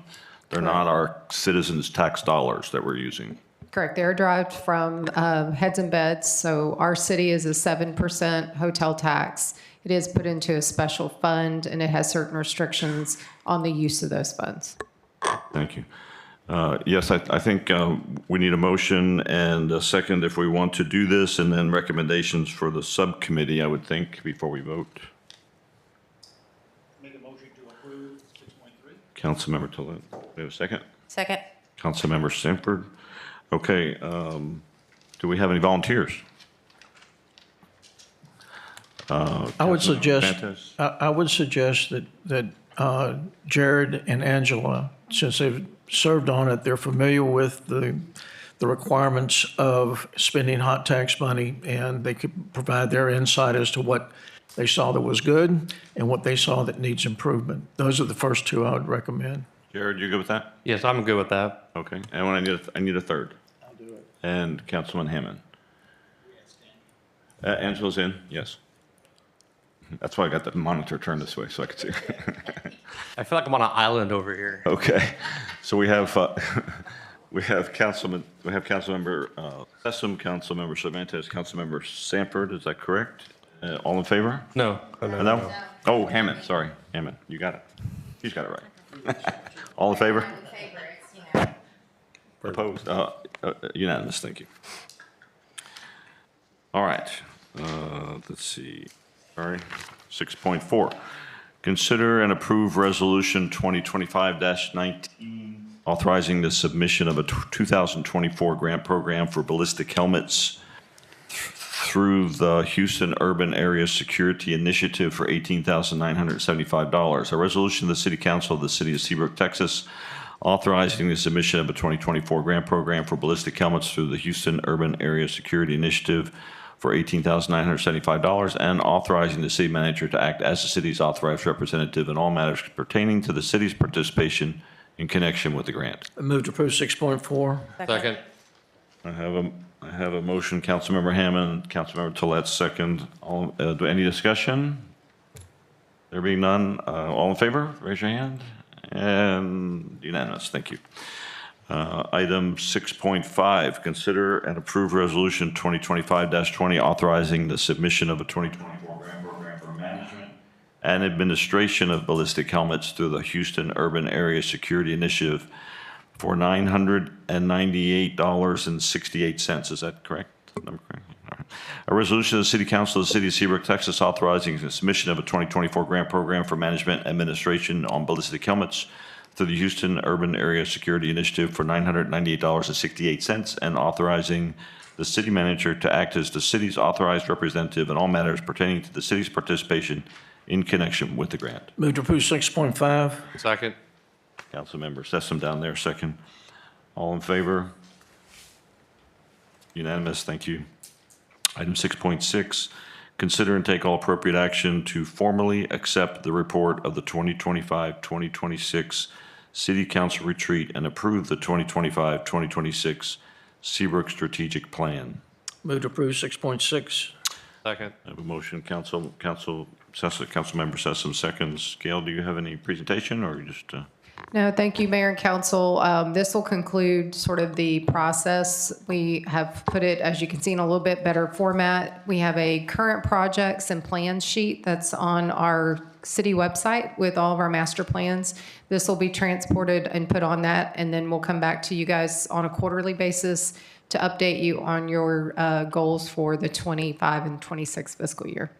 They're not our citizens' tax dollars that we're using. Correct. They're derived from heads and beds. So our city is a 7% hotel tax. It is put into a special fund, and it has certain restrictions on the use of those funds. Thank you. Yes, I think we need a motion and a second if we want to do this, and then recommendations for the subcommittee, I would think, before we vote. Make a motion to approve 6.3. Councilmember Tolet, we have a second? Second. Councilmember Sanford. Okay, do we have any volunteers? I would suggest, Santos? I would suggest that Jared and Angela, since they've served on it, they're familiar with the requirements of spending hot tax money, and they could provide their insight as to what they saw that was good and what they saw that needs improvement. Those are the first two I would recommend. Jared, you good with that? Yes, I'm good with that. Okay, and when I need a third. I'll do it. And Councilman Hammond. Angela's in, yes. That's why I got the monitor turned this way so I could see. I feel like I'm on an island over here. Okay, so we have Councilmember Sessom, Councilmember Cervantes, Councilmember Sanford. Is that correct? All in favor? No. No. Oh, Hammond. Sorry, Hammond. You got it. He's got it right. All in favor? Opposed? Unanimous. Thank you. All right. Let's see. Sorry. 6.4. Consider and approve Resolution 2025-19, authorizing the submission of a 2024 grant program for ballistic helmets through the Houston Urban Area Security Initiative for $18,975. A resolution of the City Council of the City of Seabrook, Texas, authorizing the submission of a 2024 grant program for ballistic helmets through the Houston Urban Area Security Initiative for $18,975, and authorizing the city manager to act as the city's authorized representative in all matters pertaining to the city's participation in connection with the grant. I move to approve 6.4. Second. I have a motion, Councilmember Hammond, Councilmember Tolet, second. Any discussion? There being none, all in favor, raise your hand. And unanimous, thank you. Item 6.5, consider and approve Resolution 2025-20, authorizing the submission of a 2024 grant program for management and administration of ballistic helmets through the Houston Urban Area Security Initiative for $998.68. Is that correct? Number correct? All right. A resolution of the City Council of the City of Seabrook, Texas, authorizing the submission of a 2024 grant program for management and administration on ballistic helmets through the Houston Urban Area Security Initiative for $998.68, and authorizing the city manager to act as the city's authorized representative in all matters pertaining to the city's participation in connection with the grant. Move to approve 6.5. Second. Councilmember Sessom down there, second. All in favor? Unanimous, thank you. Item 6.6, consider and take all appropriate action to formally accept the report of the 2025-2026 City Council Retreat and approve the 2025-2026 Seabrook Strategic Plan. Move to approve 6.6. Second. I have a motion, Councilmember Sessom seconds. Gail, do you have any presentation or just? No, thank you, Mayor and Council. This will conclude sort of the process. We have put it, as you can see, in a little bit better format. We have a current projects and plans sheet that's on our city website with all of our master plans. This will be transported and put on that, and then we'll come back to you guys on a quarterly basis to update you on your goals for the 25 and 26 fiscal year.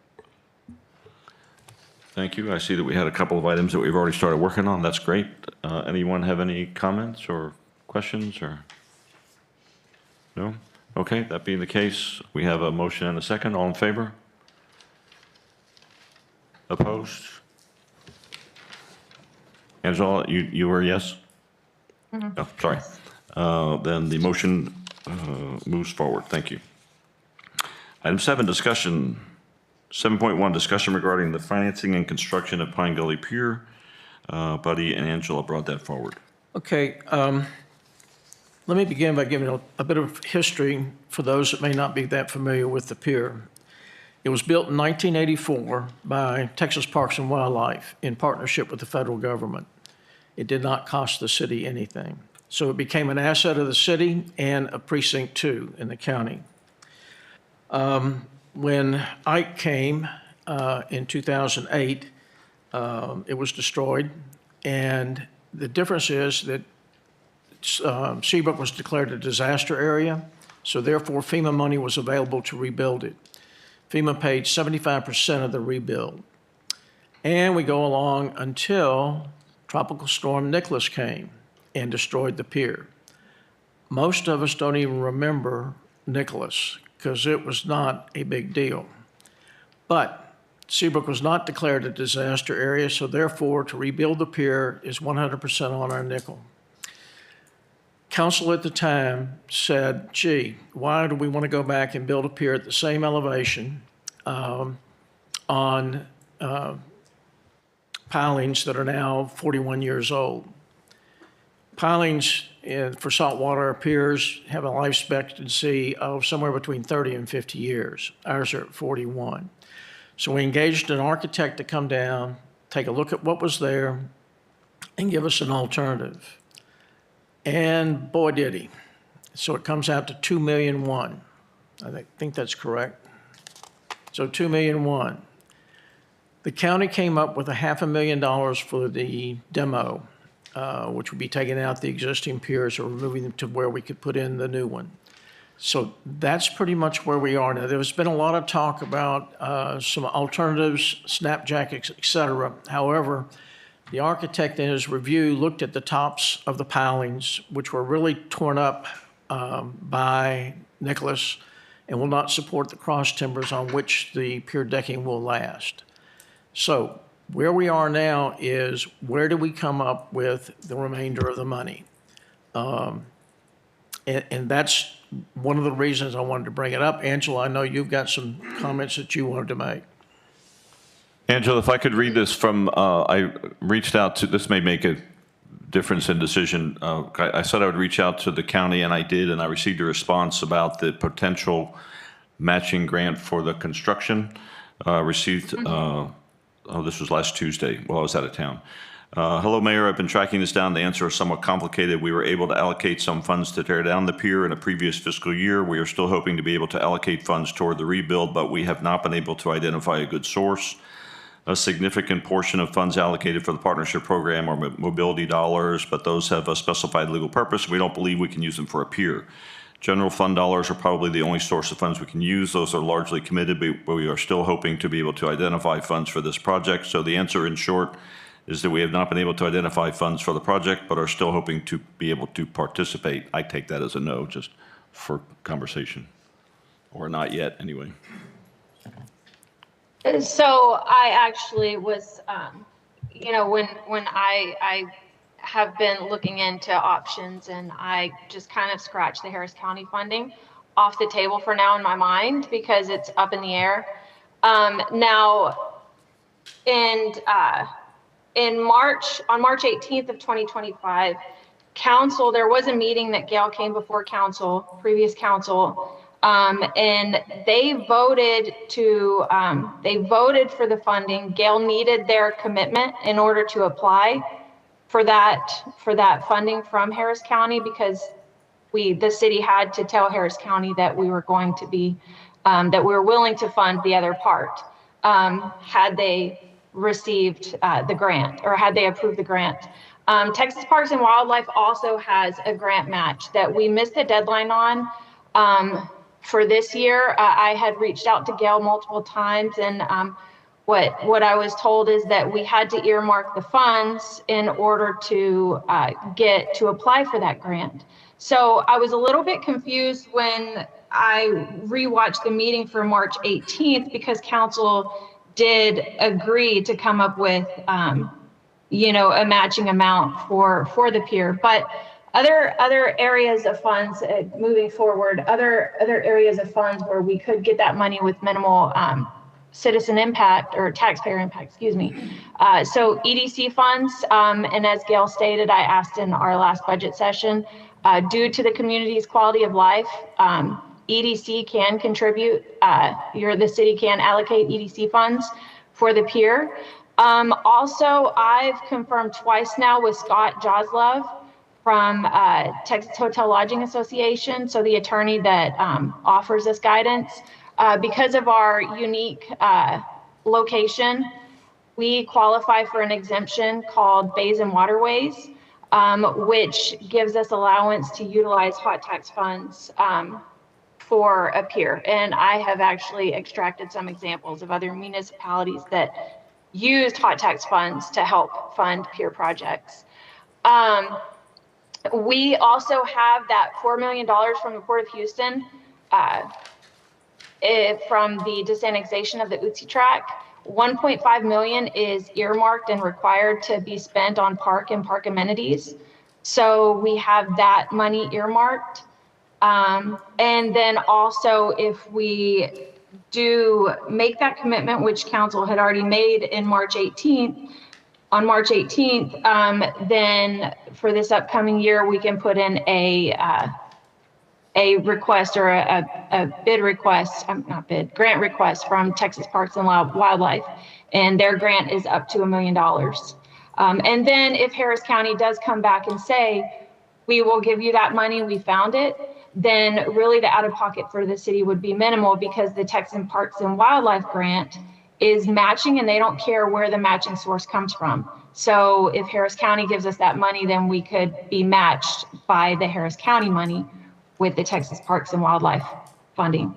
Thank you. I see that we had a couple of items that we've already started working on. That's great. Anyone have any comments or questions or? No? Okay, that being the case, we have a motion and a second. All in favor? Opposed? Angela, you were yes? Oh, sorry. Then the motion moves forward. Thank you. Item 7, discussion. 7.1, discussion regarding the financing and construction of Pine Gully Pier. Buddy and Angela brought that forward. Okay, let me begin by giving a bit of history for those that may not be that familiar with the pier. It was built in 1984 by Texas Parks and Wildlife in partnership with the federal government. It did not cost the city anything. So it became an asset of the city and a precinct 2 in the county. When Ike came in 2008, it was destroyed. And the difference is that Seabrook was declared a disaster area, so therefore FEMA money was available to rebuild it. FEMA paid 75% of the rebuild. And we go along until Tropical Storm Nicholas came and destroyed the pier. Most of us don't even remember Nicholas because it was not a big deal. But Seabrook was not declared a disaster area, so therefore to rebuild the pier is 100% on our nickel. Council at the time said, gee, why do we want to go back and build a pier at the same elevation on pilings that are now 41 years old? Pilings for saltwater piers have a life expectancy of somewhere between 30 and 50 years. Ours are at 41. So we engaged an architect to come down, take a look at what was there, and give us an alternative. And boy, did he. So it comes out to $2.1 million. I think that's correct. So $2.1 million. The county came up with $500,000 for the demo, which would be taking out the existing piers or moving them to where we could put in the new one. So that's pretty much where we are now. There's been a lot of talk about some alternatives, snapjack, et cetera. However, the architect in his review looked at the tops of the pilings, which were really torn up by Nicholas and will not support the cross timbers on which the pier decking will last. So where we are now is where do we come up with the remainder of the money? And that's one of the reasons I wanted to bring it up. Angela, I know you've got some comments that you wanted to make. Angela, if I could read this from, I reached out to, this may make a difference in decision. I said I would reach out to the county, and I did, and I received a response about the potential matching grant for the construction. Received, this was last Tuesday while I was out of town. Hello, Mayor. I've been tracking this down. The answer is somewhat complicated. We were able to allocate some funds to tear down the pier in a previous fiscal year. We are still hoping to be able to allocate funds toward the rebuild, but we have not been able to identify a good source. A significant portion of funds allocated for the partnership program are mobility dollars, but those have a specified legal purpose. We don't believe we can use them for a pier. General fund dollars are probably the only source of funds we can use. Those are largely committed, but we are still hoping to be able to identify funds for this project. So the answer in short is that we have not been able to identify funds for the project, but are still hoping to be able to participate. I take that as a no, just for conversation, or not yet anyway. So I actually was, when I have been looking into options, and I just kind of scratched the Harris County funding off the table for now in my mind because it's up in the air. Now, in March, on March 18th of 2025, council, there was a meeting that Gail came before council, previous council, and they voted for the funding. Gail needed their commitment in order to apply for that funding from Harris County, because the city had to tell Harris County that we were going to be, that we were willing to fund the other part, had they received the grant, or had they approved the grant. Texas Parks and Wildlife also has a grant match that we missed the deadline on. For this year, I had reached out to Gail multiple times, and what I was told is that we had to earmark the funds in order to apply for that grant. So I was a little bit confused when I rewatched the meeting for March 18th, because council did agree to come up with a matching amount for the pier. But other areas of funds moving forward, other areas of funds where we could get that money with minimal citizen impact, or taxpayer impact, excuse me. So EDC funds, and as Gail stated, I asked in our last budget session, due to the community's quality of life, EDC can contribute, the city can allocate EDC funds for the pier. Also, I've confirmed twice now with Scott Joslove from Texas Hotel Lodging Association, so the attorney that offers this guidance. Because of our unique location, we qualify for an exemption called Bays and Waterways, which gives us allowance to utilize hot tax funds for a pier. And I have actually extracted some examples of other municipalities that used hot tax funds to help fund pier projects. We also have that $4 million from the Port of Houston from the disannexation of the Utsi track. 1.5 million is earmarked and required to be spent on park and park amenities. So we have that money earmarked. And then also if we do make that commitment, which council had already made in March 18th, on March 18th, then for this upcoming year, we can put in a request or a bid request, not bid, grant request from Texas Parks and Wildlife. And their grant is up to $1 million. And then if Harris County does come back and say, we will give you that money, we found it, then really the out-of-pocket for the city would be minimal because the Texas Parks and Wildlife grant is matching and they don't care where the matching source comes from. So if Harris County gives us that money, then we could be matched by the Harris County money with the Texas Parks and Wildlife funding.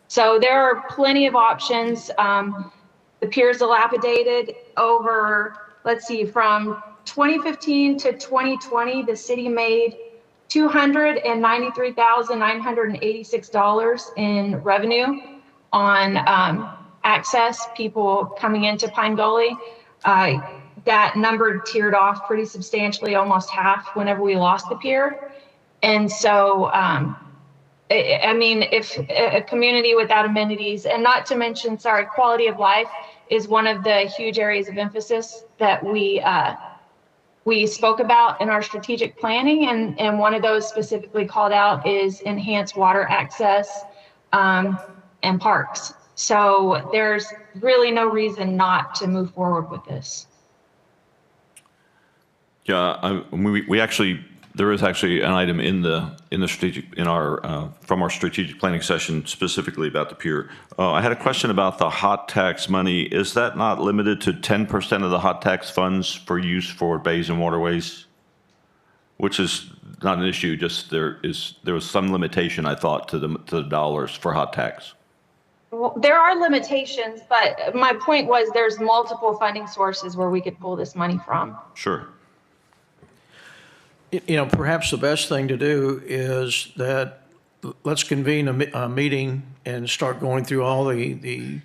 So there are plenty of options. The pier's dilapidated over, let's see, from 2015 to 2020, the city made $293,986 in revenue on access, people coming into Pine Gully. That number tiered off pretty substantially, almost half whenever we lost the pier. And so, I mean, if a community without amenities, and not to mention, sorry, quality of life is one of the huge areas of emphasis that we spoke about in our strategic planning. And one of those specifically called out is enhanced water access and parks. So there's really no reason not to move forward with this. Yeah, we actually, there is actually an item in the strategic, from our strategic planning session specifically about the pier. I had a question about the hot tax money. Is that not limited to 10% of the hot tax funds for use for bays and waterways? Which is not an issue, just there was some limitation, I thought, to the dollars for hot tax. Well, there are limitations, but my point was there's multiple funding sources where we could pull this money from. Sure. You know, perhaps the best thing to do is that let's convene a meeting and start going through all the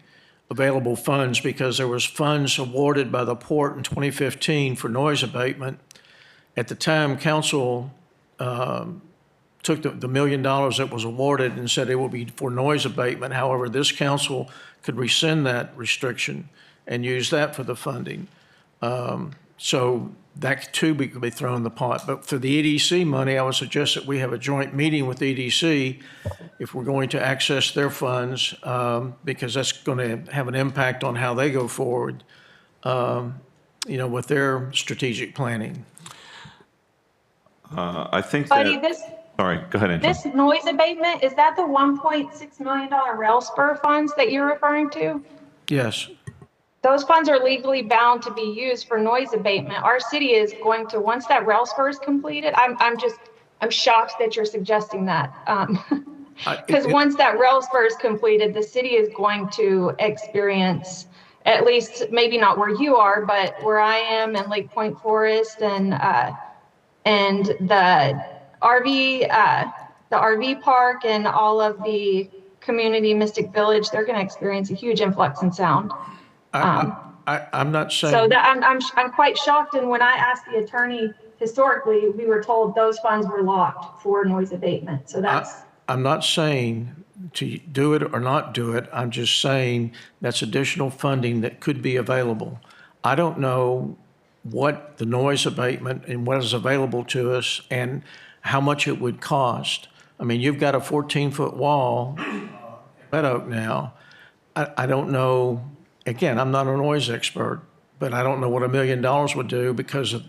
available funds, because there was funds awarded by the port in 2015 for noise abatement. At the time, council took the $1 million that was awarded and said it will be for noise abatement. However, this council could rescind that restriction and use that for the funding. So that too could be thrown in the pot. But for the EDC money, I would suggest that we have a joint meeting with EDC if we're going to access their funds, because that's going to have an impact on how they go forward, you know, with their strategic planning. I think Buddy, that, all right, go ahead, Angela. this noise abatement, is that the $1.6 million rail spur funds that you're referring to? Yes. Those funds are legally bound to be used for noise abatement. Our city is going to, once that rail spur is completed, I'm shocked that you're suggesting that. Because once that rail spur is completed, the city is going to experience, at least maybe not where you are, but where I am and Lake Point Forest and the RV park and all of the community Mystic Village, they're going to experience a huge influx in sound. I'm not saying. So that I'm quite shocked. And when I asked the attorney, historically, we were told those funds were locked for noise abatement. So that's. I'm not saying to do it or not do it. I'm just saying that's additional funding that could be available. I don't know what the noise abatement and what is available to us and how much it would cost. I mean, you've got a 14-foot wall in Red Oak now. I don't know. Again, I'm not a noise expert, but I don't know what $1 million would do because of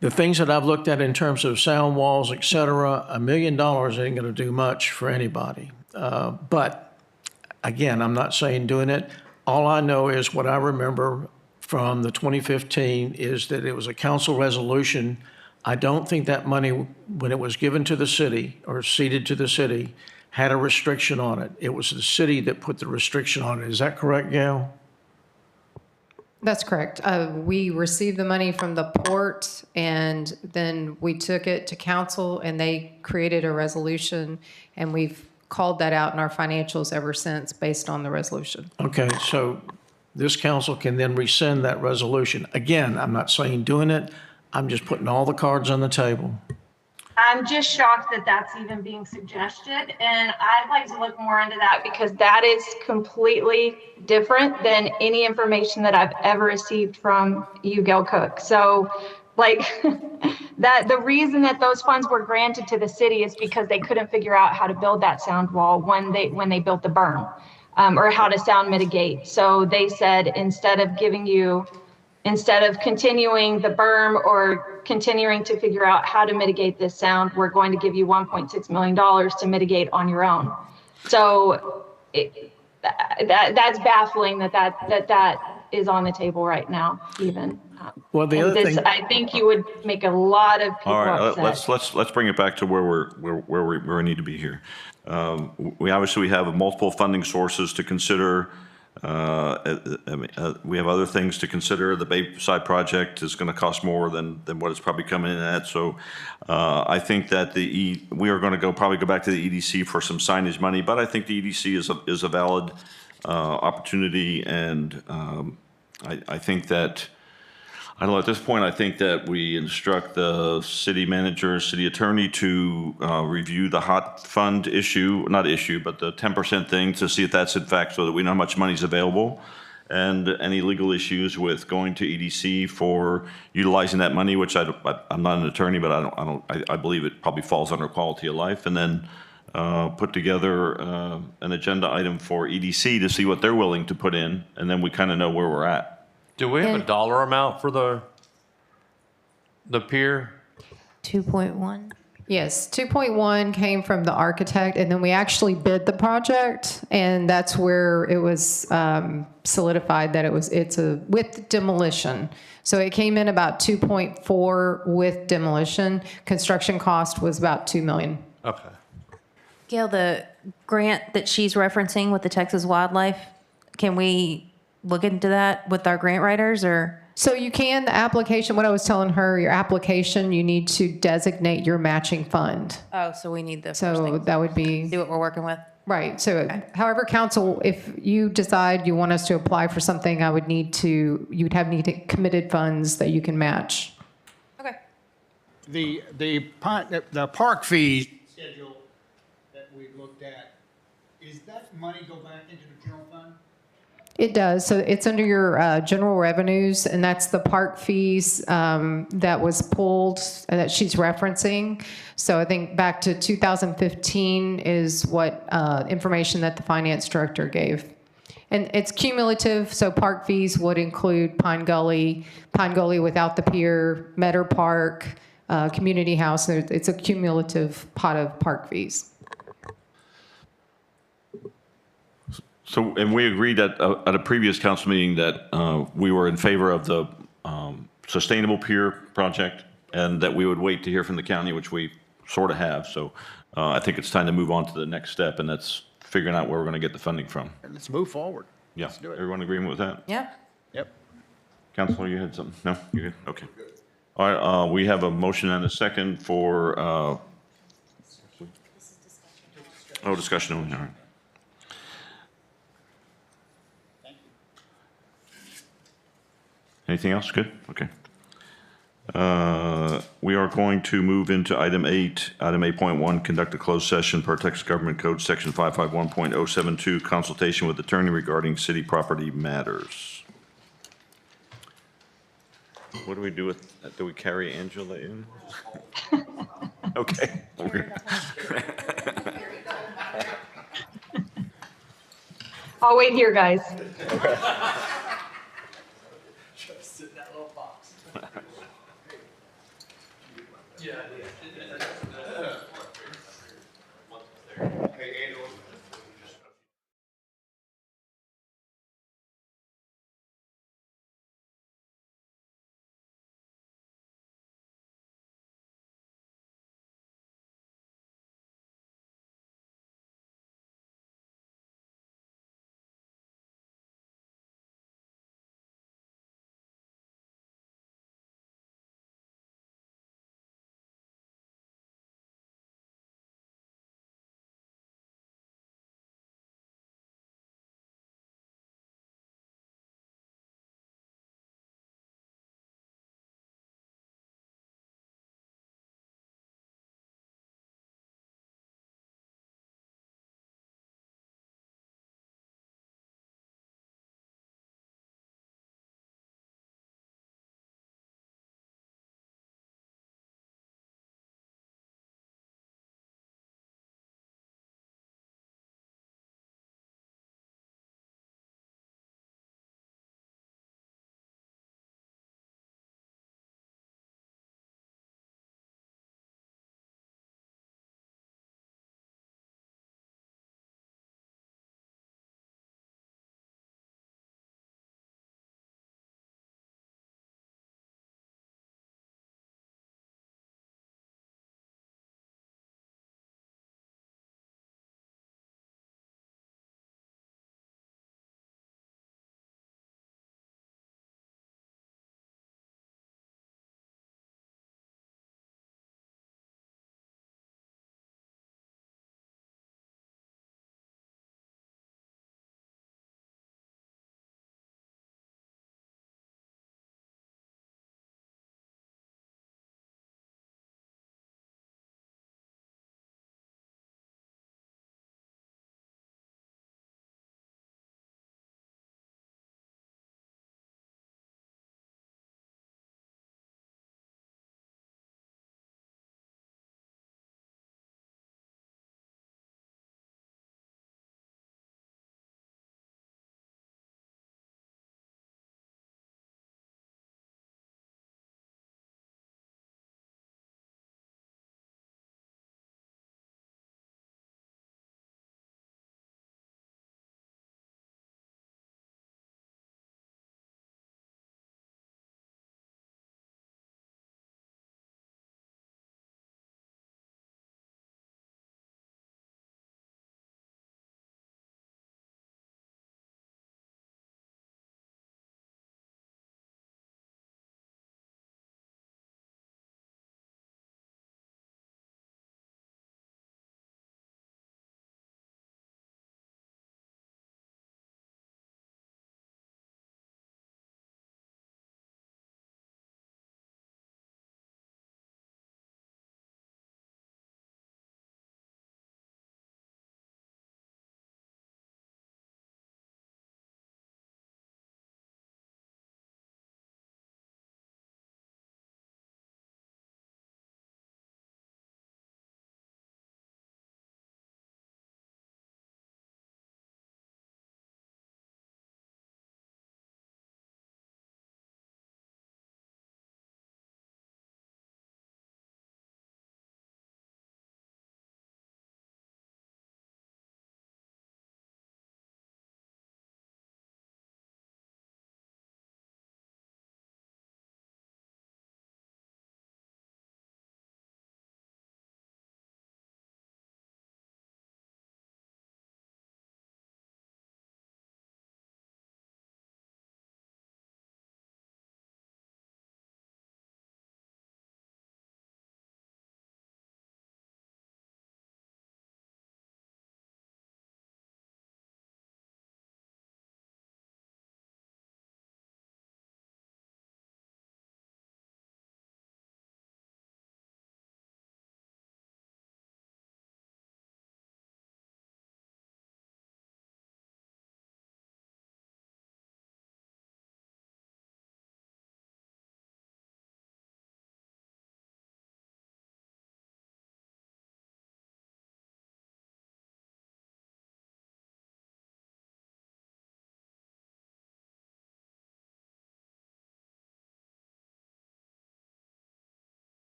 the things that I've looked at in terms of sound walls, et cetera, $1 million ain't going to do much for anybody. But again, I'm not saying doing it. All I know is what I remember from the 2015 is that it was a council resolution. I don't think that money, when it was given to the city or ceded to the city, had a restriction on it. It was the city that put the restriction on it. Is that correct, Gail? That's correct. We received the money from the port, and then we took it to council, and they created a resolution, and we've called that out in our financials ever since based on the resolution. Okay, so this council can then rescind that resolution. Again, I'm not saying doing it. I'm just putting all the cards on the table. I'm just shocked that that's even being suggested, and I'd like to look more into that because that is completely different than any information that I've ever received from you, Gail Cook. So, like, that the reason that those funds were granted to the city is because they couldn't figure out how to build that sound wall when they built the berm, or how to sound mitigate. So they said instead of continuing the berm or continuing to figure out how to mitigate this sound, we're going to give you $1.6 million to mitigate on your own. So that's baffling that is on the table right now, even. Well, the other thing, I think you would make a lot of people All right, upset. let's bring it back to where we need to be here. We obviously have multiple funding sources to consider. We have other things to consider. The Bayside project is going to cost more than what it's probably coming in at. So I think that we are going to probably go back to the EDC for some signage money, but I think the EDC is a valid opportunity, and I think that, I don't know, at this point, I think that we instruct the city manager, city attorney to review the hot fund not issue, but the 10% thing to see if that's in fact, so that we know how much money is available, and any legal issues with going to EDC for utilizing that money, which I'm not an attorney, but I believe it probably falls under quality of life, and then put together an agenda item for EDC to see what they're willing to put in, and then we kind of know where we're at. Do we have a dollar amount for the pier? 2.1. Yes, 2.1 came from the architect, and then we actually bid the project, and that's where it was solidified that it's with demolition. So it came in about 2.4 with demolition. Construction cost was about $2 million. Okay. Gail, the grant that she's referencing with the Texas Wildlife, can we look into that with our grant writers, or? So you can, the application, what I was telling her, your application, you need to designate your matching fund. Oh, so we need the first So thing. that would be, See what we're working with? right. So however, council, if you decide you want us to apply for something, I would need committed funds that you can match. Okay. The park fee schedule that we looked at, is that money go back into the general fund? It does. So it's under your general revenues, and that's the park fees that was pulled that she's referencing. So I think back to 2015 is what information that the finance director gave. And it's cumulative, so park fees would include Pine Gully without the pier, Meadow Park, Community House. It's a cumulative pot of park fees. So, and we agreed at a previous council meeting that we were in favor of the sustainable pier project, and that we would wait to hear from the county, which we sort of have. So I think it's time to move on to the next step, and that's figuring out where we're going to get the funding from. Let's move forward. Yeah, Let's do it. everyone in agreement with that? Yeah. Yep. Councilor, you had something? No, you're good? Okay. All right, we have a motion and a second for, discussion only, all right. Anything else? Good? Okay. We are going to move into item 8, item 8.1, conduct a closed session per Texas Government Code Section 551.072, consultation with attorney regarding city property matters. What do we do with, do we carry Angela in? Okay. I'll wait here, guys.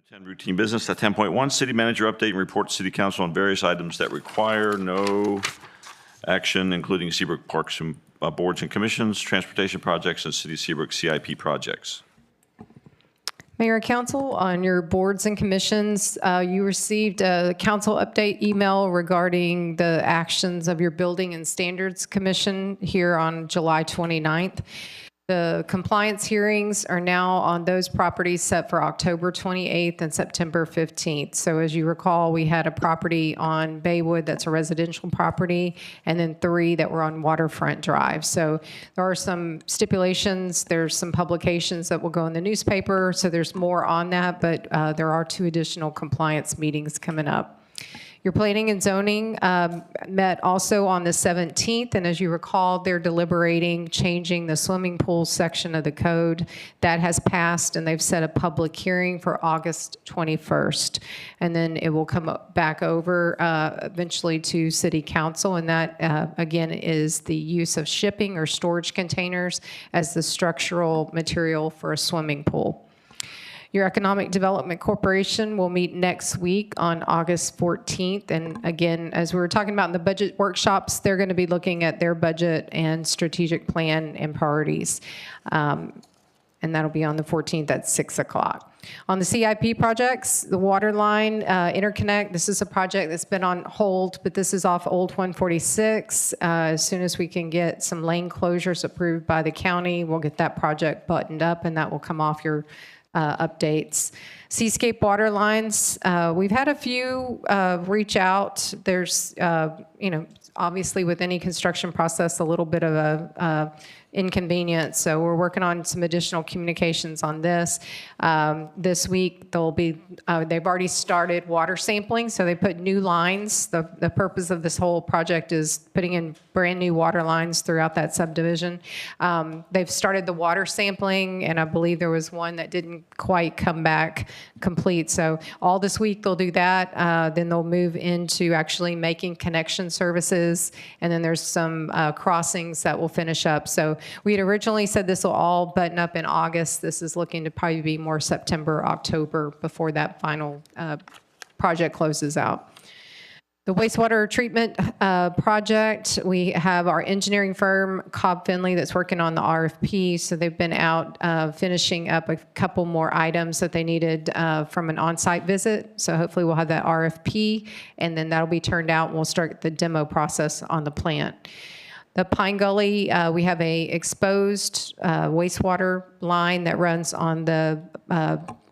10 routine business. At 10.1, city manager update and report to city council on various items that require no action, including Seabrook Parks and boards and commissions, transportation projects, and City of Seabrook CIP projects. Mayor and Council, on your boards and commissions, you received a council update email regarding the actions of your Building and Standards Commission here on July 29th. The compliance hearings are now on those properties set for October 28th and September 15th. So as you recall, we had a property on Baywood that's a residential property, and then 3 that were on Waterfront Drive. So there are some stipulations. There's some publications that will go in the newspaper. So there's more on that, but there are 2 additional compliance meetings coming up. Your planning and zoning met also on the 17th, and as you recall, they're deliberating changing the swimming pool section of the code. That has passed, and they've set a public hearing for August 21st. And then it will come back over eventually to City Council, and that, again, is the use of shipping or storage containers as the structural material for a swimming pool. Your Economic Development Corporation will meet next week on August 14th. And again, as we were talking about in the budget workshops, they're going to be looking at their budget and strategic plan and priorities. And that'll be on the 14th at 6 o'clock. On the CIP projects, the water line interconnect, this is a project that's been on hold, but this is off Old 146. As soon as we can get some lane closures approved by the county, we'll get that project buttoned up, and that will come off your updates. Seascape water lines, we've had a few reach out. There's, obviously with any construction process, a little bit of a inconvenience. So we're working on some additional communications on this. This week, they've already started water sampling, so they put new lines. The purpose of this whole project is putting in brand new water lines throughout that subdivision. They've started the water sampling, and I believe there was one that didn't quite come back complete. So all this week they'll do that. Then they'll move into actually making connection services, and then there's some crossings that will finish up. So we had originally said this will all button up in August. This is looking to probably be more September, October before that final project closes out. The wastewater treatment project, we have our engineering firm, Cobb Finley, that's working on the RFP. So they've been out finishing up a couple more items that they needed from an on-site visit. So hopefully we'll have that RFP, and then that'll be turned out, and we'll start the demo process on the plant. The Pine Gully, we have a exposed wastewater line that runs on the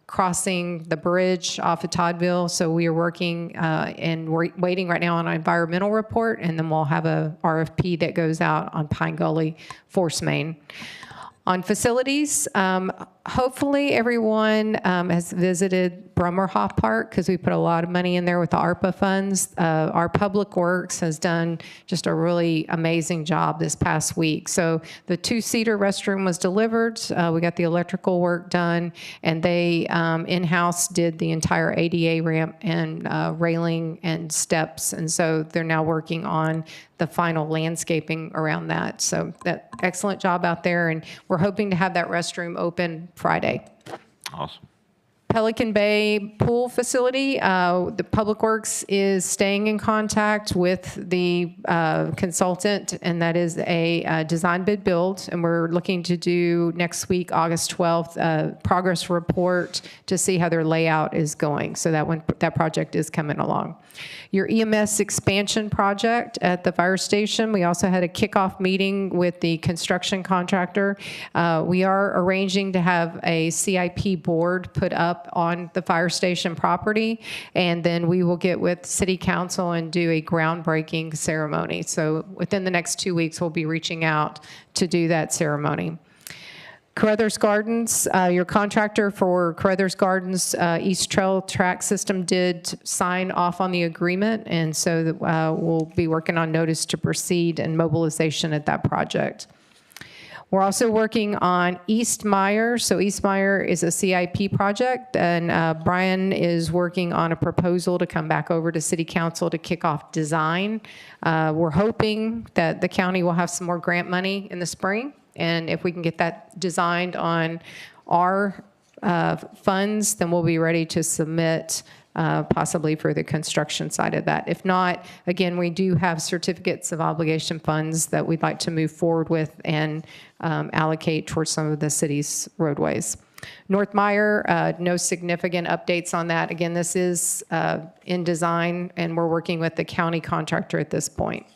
crossing the bridge off of Toddville. So we are working and we're waiting right now on an environmental report, and then we'll have a RFP that goes out on Pine Gully force main. On facilities, hopefully everyone has visited Brummerhoff Park, because we put a lot of money in there with the ARPA funds. Our Public Works has done just a really amazing job this past week. So the 2-seater restroom was delivered. We got the electrical work done, and they in-house did the entire ADA ramp and railing and steps. And so they're now working on the final landscaping around that. So that excellent job out there, and we're hoping to have that restroom open Friday. Awesome. Pelican Bay Pool Facility, the Public Works is staying in contact with the consultant, and that is a design bid build, and we're looking to do next week, August 12th, a progress report to see how their layout is going. So that project is coming along. Your EMS expansion project at the fire station, we also had a kickoff meeting with the construction contractor. We are arranging to have a CIP board put up on the fire station property, and then we will get with City Council and do a groundbreaking ceremony. So within the next 2 weeks, we'll be reaching out to do that ceremony. Carruthers Gardens, your contractor for Carruthers Gardens East Trail Track System did sign off on the agreement, and so we'll be working on notice to proceed and mobilization at that project. We're also working on East Meyer. So East Meyer is a CIP project, and Brian is working on a proposal to come back over to City Council to kick off design. We're hoping that the county will have some more grant money in the spring, and if we can get that designed on our funds, then we'll be ready to submit possibly for the construction side of that. If not, again, we do have certificates of obligation funds that we'd like to move forward with and allocate towards some of the city's roadways. North Meyer, no significant updates on that. Again, this is in design, and we're working with the county contractor at this point.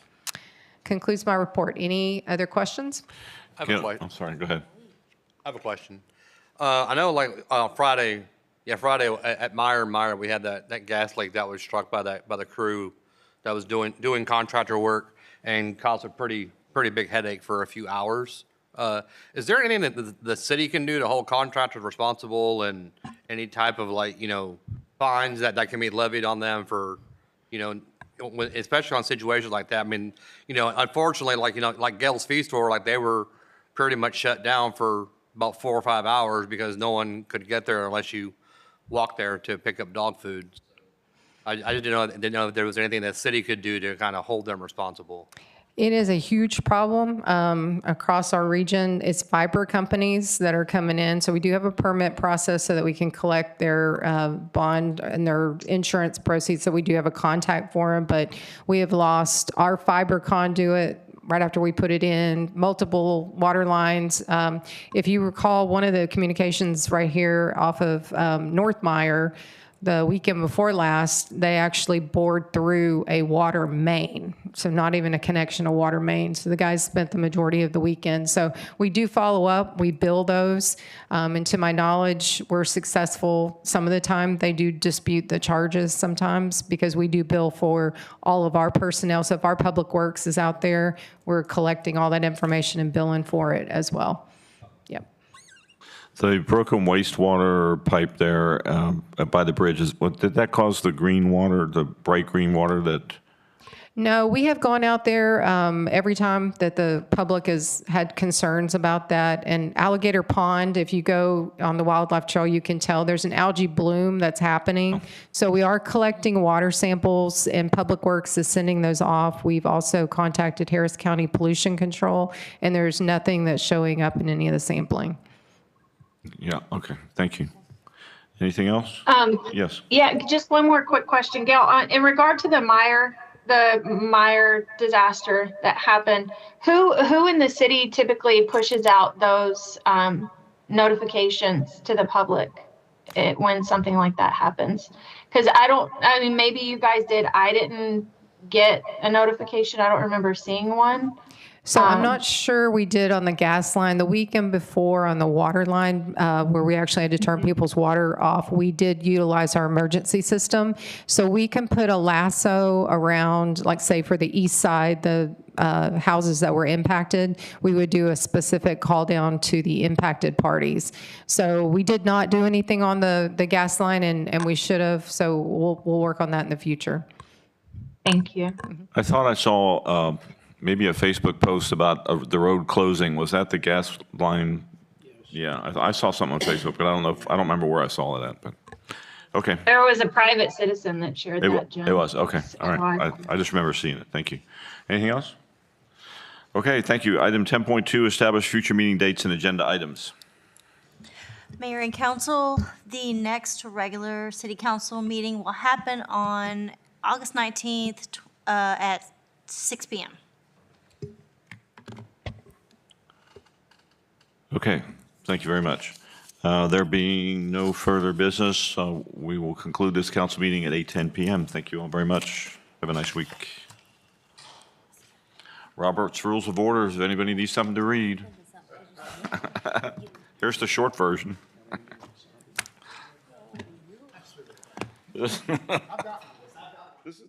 Concludes my report. Any other questions? I have a question. I'm sorry, go ahead. I have a question. I know like Friday at Meyer, we had that gas leak that was struck by the crew that was doing contractor work and caused a pretty big headache for a few hours. Is there anything that the city can do to hold contractors responsible and any type of fines that can be levied on them for, especially on situations like that? I mean, unfortunately, like Gale's Feed Store, they were pretty much shut down for about 4 or 5 hours because no one could get there unless you walk there to pick up dog food. I just didn't know if there was anything that the city could do to kind of hold them responsible. It is a huge problem across our region. It's fiber companies that are coming in. So we do have a permit process so that we can collect their bond and their insurance proceeds. So we do have a contact for them. But we have lost our fiber conduit right after we put it in, multiple water lines. If you recall, one of the communications right here off of North Meyer, the weekend before last, they actually bored through a water main. So not even a connection, a water main. So the guys spent the majority of the weekend. So we do follow up, we bill those. And to my knowledge, we're successful some of the time. They do dispute the charges sometimes because we do bill for all of our personnel. So if our public works is out there, we're collecting all that information and billing for it as well. Yep. The broken wastewater pipe there by the bridge, did that cause the green water, the bright green water that? No, we have gone out there every time that the public has had concerns about that. And Alligator Pond, if you go on the wildlife trail, you can tell there's an algae bloom that's happening. So we are collecting water samples, and Public Works is sending those off. We've also contacted Harris County Pollution Control, and there's nothing that's showing up in any of the sampling. Yeah, okay, thank you. Anything else? Yes. Yeah, just one more quick question, Gail. In regard to the Meyer disaster that happened, who in the city typically pushes out those notifications to the public when something like that happens? Because maybe you guys did. I didn't get a notification. I don't remember seeing one. So I'm not sure we did on the gas line. The weekend before on the water line, where we actually had to turn people's water off, we did utilize our emergency system. So we can put a lasso around, like say for the east side, the houses that were impacted, we would do a specific call down to the impacted parties. So we did not do anything on the gas line, and we should have. So we'll work on that in the future. Thank you. I thought I saw maybe a Facebook post about the road closing. Was that the gas line? Yeah, I saw something on Facebook, but I don't remember where I saw it at, but, okay. There was a private citizen that shared that, Jim. It was, okay, all right. I just remember seeing it, thank you. Anything else? Okay, thank you. Item 10.2, establish future meeting dates and agenda items. Mayor and council, the next regular city council meeting will happen on August 19th at 6 p.m. Okay, thank you very much. There being no further business, we will conclude this council meeting at 8:10 p.m. Thank you all very much. Have a nice week. Robert's Rules of Order, if anybody needs something to read. Here's the short version. This is